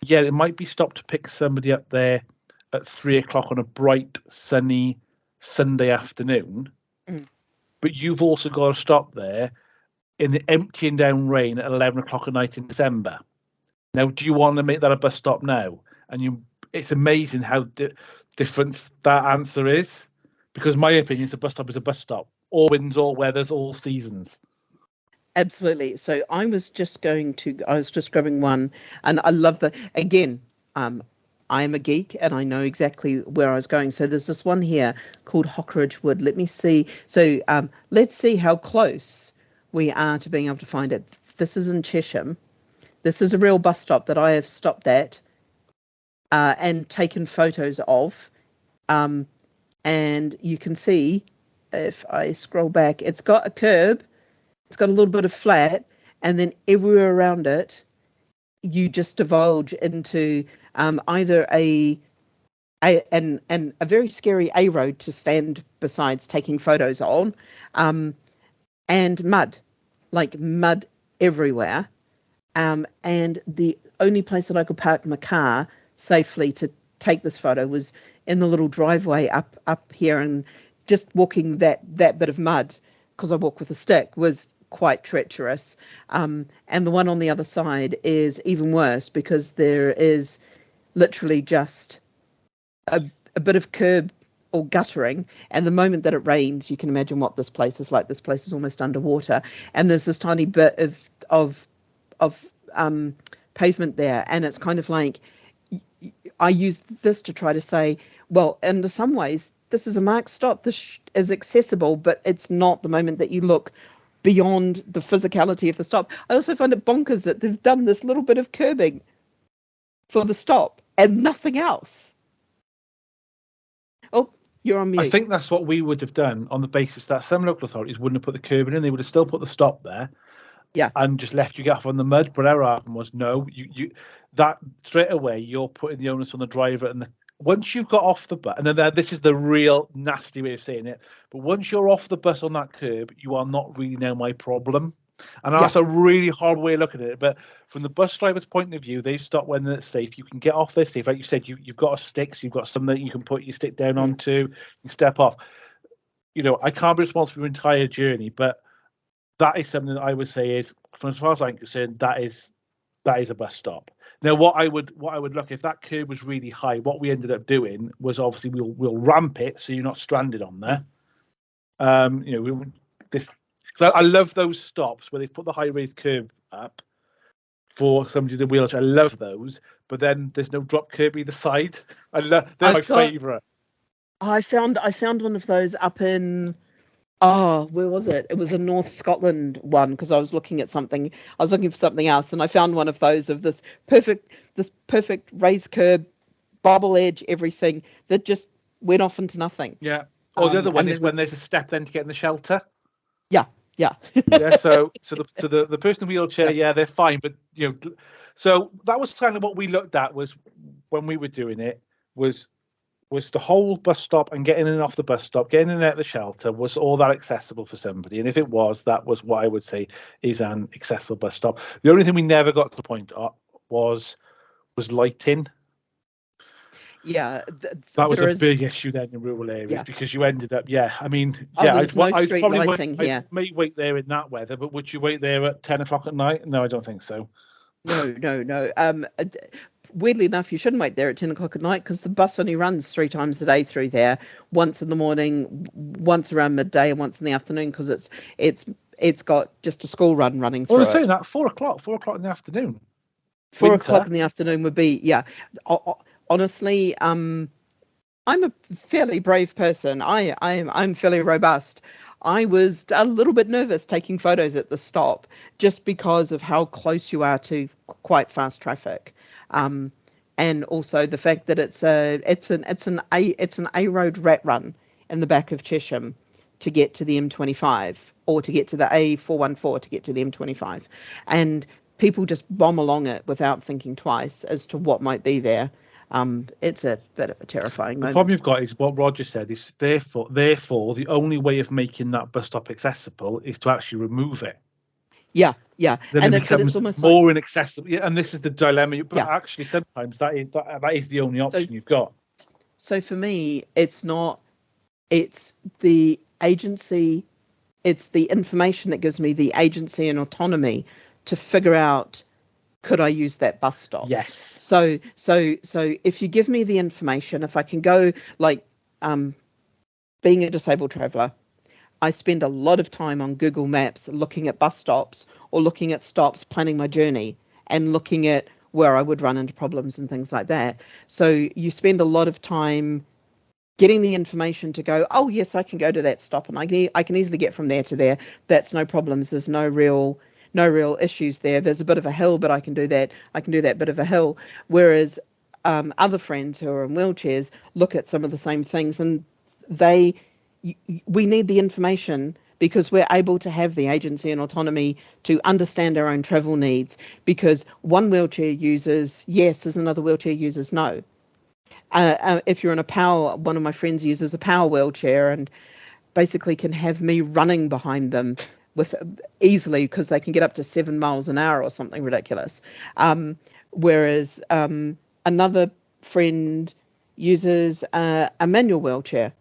yeah, it might be stopped to pick somebody up there at 3:00 on a bright, sunny Sunday afternoon, but you've also got to stop there in the emptying down rain at 11:00 at night in December. Now, do you want to make that a bus stop now? And it's amazing how different that answer is, because my opinion is a bus stop is a bus stop, all winds, all weathers, all seasons. Absolutely. So I was just grabbing one, and I love again, I am a geek and I know exactly where I was going. So there's this one here called Hockeridge Wood. Let me see. So let's see how close we are to being able to find it. This is in Chesham. This is a real bus stop that I have stopped at and taken photos of. And you can see, if I scroll back, it's got a curb, it's got a little bit of flat, and then everywhere around it, you just divulge into either a very scary A road to stand besides taking photos on, and mud everywhere. And the only place that I could park my car safely to take this photo was in the little driveway up here, and just walking that bit of mud, because I walk with a stick, was quite treacherous. And the one on the other side is even worse, because there is literally just a bit of curb or guttering, and the moment that it rains, you can imagine what this place is like. This place is almost underwater, and there's this tiny bit of pavement there, and it's kind of like, I use this to try to say, well, in some ways this is a marked stop, this is accessible, but it's not the moment that you look beyond the physicality of the stop. I also find it bonkers that they've done this little bit of curbing for the stop and nothing else. Oh, you're on mute. I think that's what we would have done, on the basis that some local authorities wouldn't have put the curbing in. They would have still put the stop there, and just left you get off on the mud. But our argument was, no, you that straight away you're putting the onus on the driver. And once you've got off the bus, and then this is the real nasty way of saying it, but once you're off the bus on that curb, you are not really now my problem. And that's a really hard way of looking at it. But from the bus driver's point of view, they stop when it's safe. You can get off there safe. Like you said, you've got a stick, so you've got something that you can put your stick down onto, you step off. You know, I can't be responsible for your entire journey, but that is something that I would say is, from as far as I'm concerned, that is a bus stop. Now, what I would look, if that curb was really high, what we ended up doing was, obviously we'll ramp it so you're not stranded on there. So I love those stops where they put the high raised curb up for somebody in a wheelchair. I love those, but then there's no drop curb either side. They're my favourite. I found one of those up in, where was it? It was a North Scotland one, because I was looking for something else, and I found one of those of this perfect raised curb, bobble edge, everything that just went off into nothing. Yeah. Or the other one is when there's a step then to get in the shelter. Yeah. Yeah. So the person in the wheelchair, they're fine, but so that was kind of what we looked at, was when we were doing it, was the whole bus stop and getting in and off the bus stop, getting in and out of the shelter, was all that accessible for somebody? And if it was, that was what I would say is an accessible bus stop. The only thing we never got to the point of was lighting. Yeah, that was a big issue then in rural areas, because you ended up, I'd may wait there in that weather, but would you wait there at 10 o'clock at night? No, I don't think so. No. Weirdly enough, you shouldn't wait there at 10 o'clock at night, because the bus only runs 3 times a day through there, once in the morning, once around midday, and once in the afternoon, because it's got just a school run running through. Well, I'm saying that 4 o'clock in the afternoon. 4 o'clock in the afternoon would be, honestly, I'm a fairly brave person. I'm fairly robust. I was a little bit nervous taking photos at the stop just because of how close you are to quite fast traffic, and also the fact that it's an A road rat run in the back of Chesham to get to the M25, or to get to the A414 to get to the M25, and people just bomb along it without thinking twice as to what might be there. It's a bit of a terrifying The moment. problem you've got is what Roger said is therefore the only way of making that bus stop accessible is to actually remove it. Yeah. Then And it becomes almost more like, inaccessible. Yeah, and this is the dilemma. But Yeah. actually, sometimes that is the only option you've got. So for me, it's not. It's the agency. It's the information that gives me the agency and autonomy to figure out, could I use that bus stop? Yes. So if you give me the information, if I can go, like, being a disabled traveller, I spend a lot of time on Google Maps looking at bus stops or looking at stops, planning my journey, and looking at where I would run into problems and things like that. So you spend a lot of time getting the information to go, oh yes, I can go to that stop, and I can easily get from there to there. That's no problems. There's no real issues there. There's a bit of a hill, but I can do that. I can do that bit of a hill. Whereas other friends who are in wheelchairs look at some of the same things, and we need the information because we're able to have the agency and autonomy to understand our own travel needs, because one wheelchair uses yes as another wheelchair uses no. If you're in a power, one of my friends uses a power wheelchair and basically can have me running behind them with easily, because they can get up to 7 miles an hour or something ridiculous. Whereas another friend uses a manual wheelchair,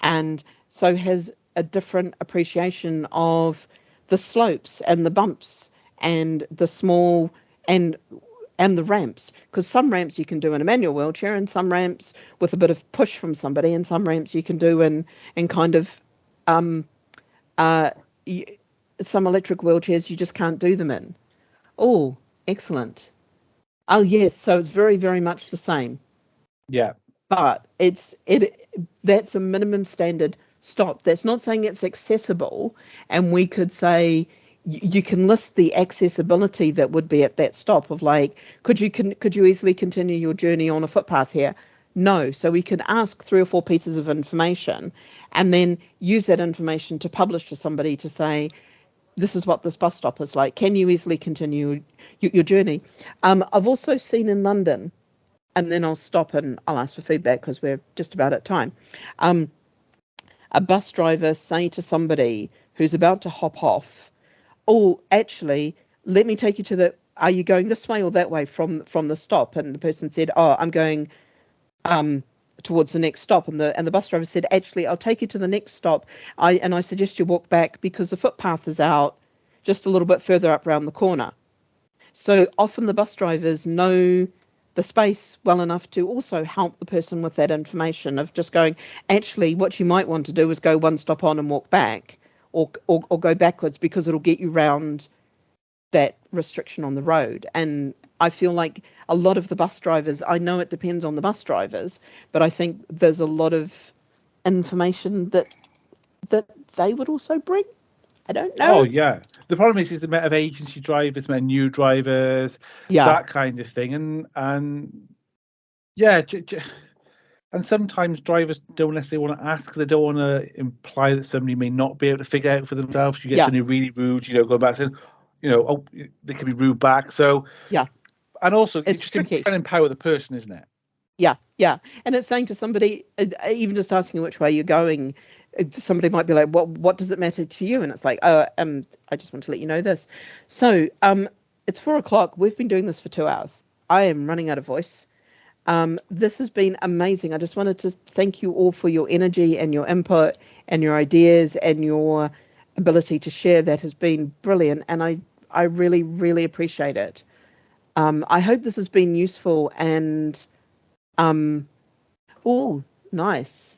and so has a different appreciation of the slopes and the bumps and the small and the ramps, because some ramps you can do in a manual wheelchair, and some ramps with a bit of push from somebody, and some ramps you can do in kind of some electric wheelchairs you just can't do them in. Oh, excellent. Oh yes, so it's very, very much the same. Yeah. But that's a minimum standard stop. That's not saying it's accessible, and we could say you can list the accessibility that would be at that stop of, like, could you easily continue your journey on a footpath here? No. So we could ask 3 or 4 pieces of information and then use that information to publish to somebody to say, this is what this bus stop is like. Can you easily continue your journey? I've also seen in London, and then I'll stop and I'll ask for feedback because we're just about at time. A bus driver say to somebody who's about to hop off, oh, actually, let me take you to are you going this way or that way from the stop? And the person said, oh, I'm going towards the next stop. And the bus driver said, actually, I'll take you to the next stop. I suggest you walk back because the footpath is out just a little bit further up around the corner. So often the bus drivers know the space well enough to also help the person with that information of just going, actually, what you might want to do is go one stop on and walk back, or go backwards, because it'll get you round that restriction on the road. And I feel like a lot of the bus drivers, I know it depends on the bus drivers, but I think there's a lot of information that they would also bring. I don't know. Oh yeah. The problem is the amount of agency drivers, new drivers, that kind of thing, and yeah, and sometimes drivers don't necessarily want to ask because they don't want to imply that somebody may not be able to figure out for themselves. You get somebody really rude, go back saying, oh, they can be rude back. So yeah, and also it's just trying to empower the person, isn't it? Yeah, and it's saying to somebody, even just asking which way you're going, somebody might be like, what does it matter to you? And it's like, I just want to let you know this. So it's 4:00. We've been doing this for 2 hours. I am running out of voice. This has been amazing. I just wanted to thank you all for your energy and your input and your ideas and your ability to share. That has been brilliant, and I really, really appreciate it. I hope this has been useful. And oh, nice.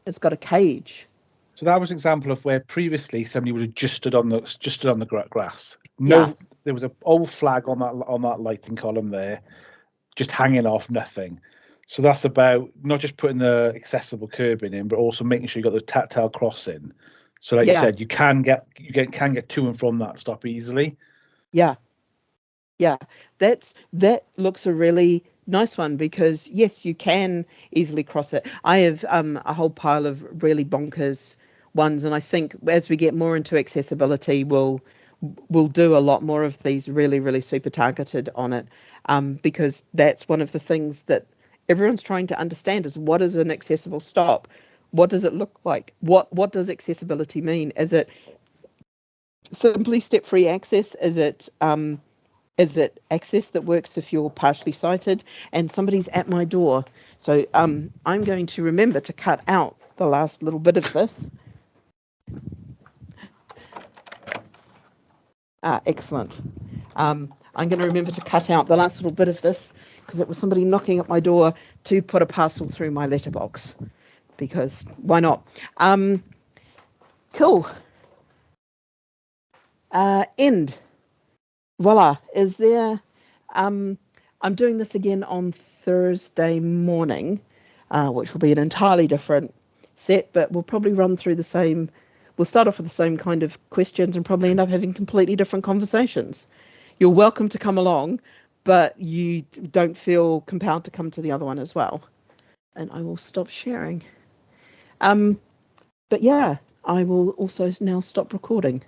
It's got a cage. So that was an example of where previously somebody would have just stood on the grass. No, there was an old flag on that lighting column there, just hanging off, nothing. So that's about not just putting the accessible curbing in, but also making sure you got the tactile crossing. So, like you said, you can get to and from that stop easily. Yeah, that looks a really nice one, because yes, you can easily cross it. I have a whole pile of really bonkers ones, and I think as we get more into accessibility, we'll do a lot more of these really super targeted on it, because that's one of the things that everyone's trying to understand is, what is an accessible stop? What does it look like? What does accessibility mean? Is it simply step-free access? Is it access that works if you're partially sighted and somebody's at my door? So I'm going to remember to cut out the last little bit of this. Excellent. I'm going to remember to cut out the last little bit of this, because it was somebody knocking at my door to put a parcel through my letterbox, because why not? Cool. End. Voila. Is there... I'm doing this again on Thursday morning, which will be an entirely different set, but we'll probably run through the same... We'll start off with the same kind of questions and probably end up having completely different conversations. You're welcome to come along, but you don't feel compelled to come to the other one as well. And I will stop sharing. But yeah, I will also now stop recording.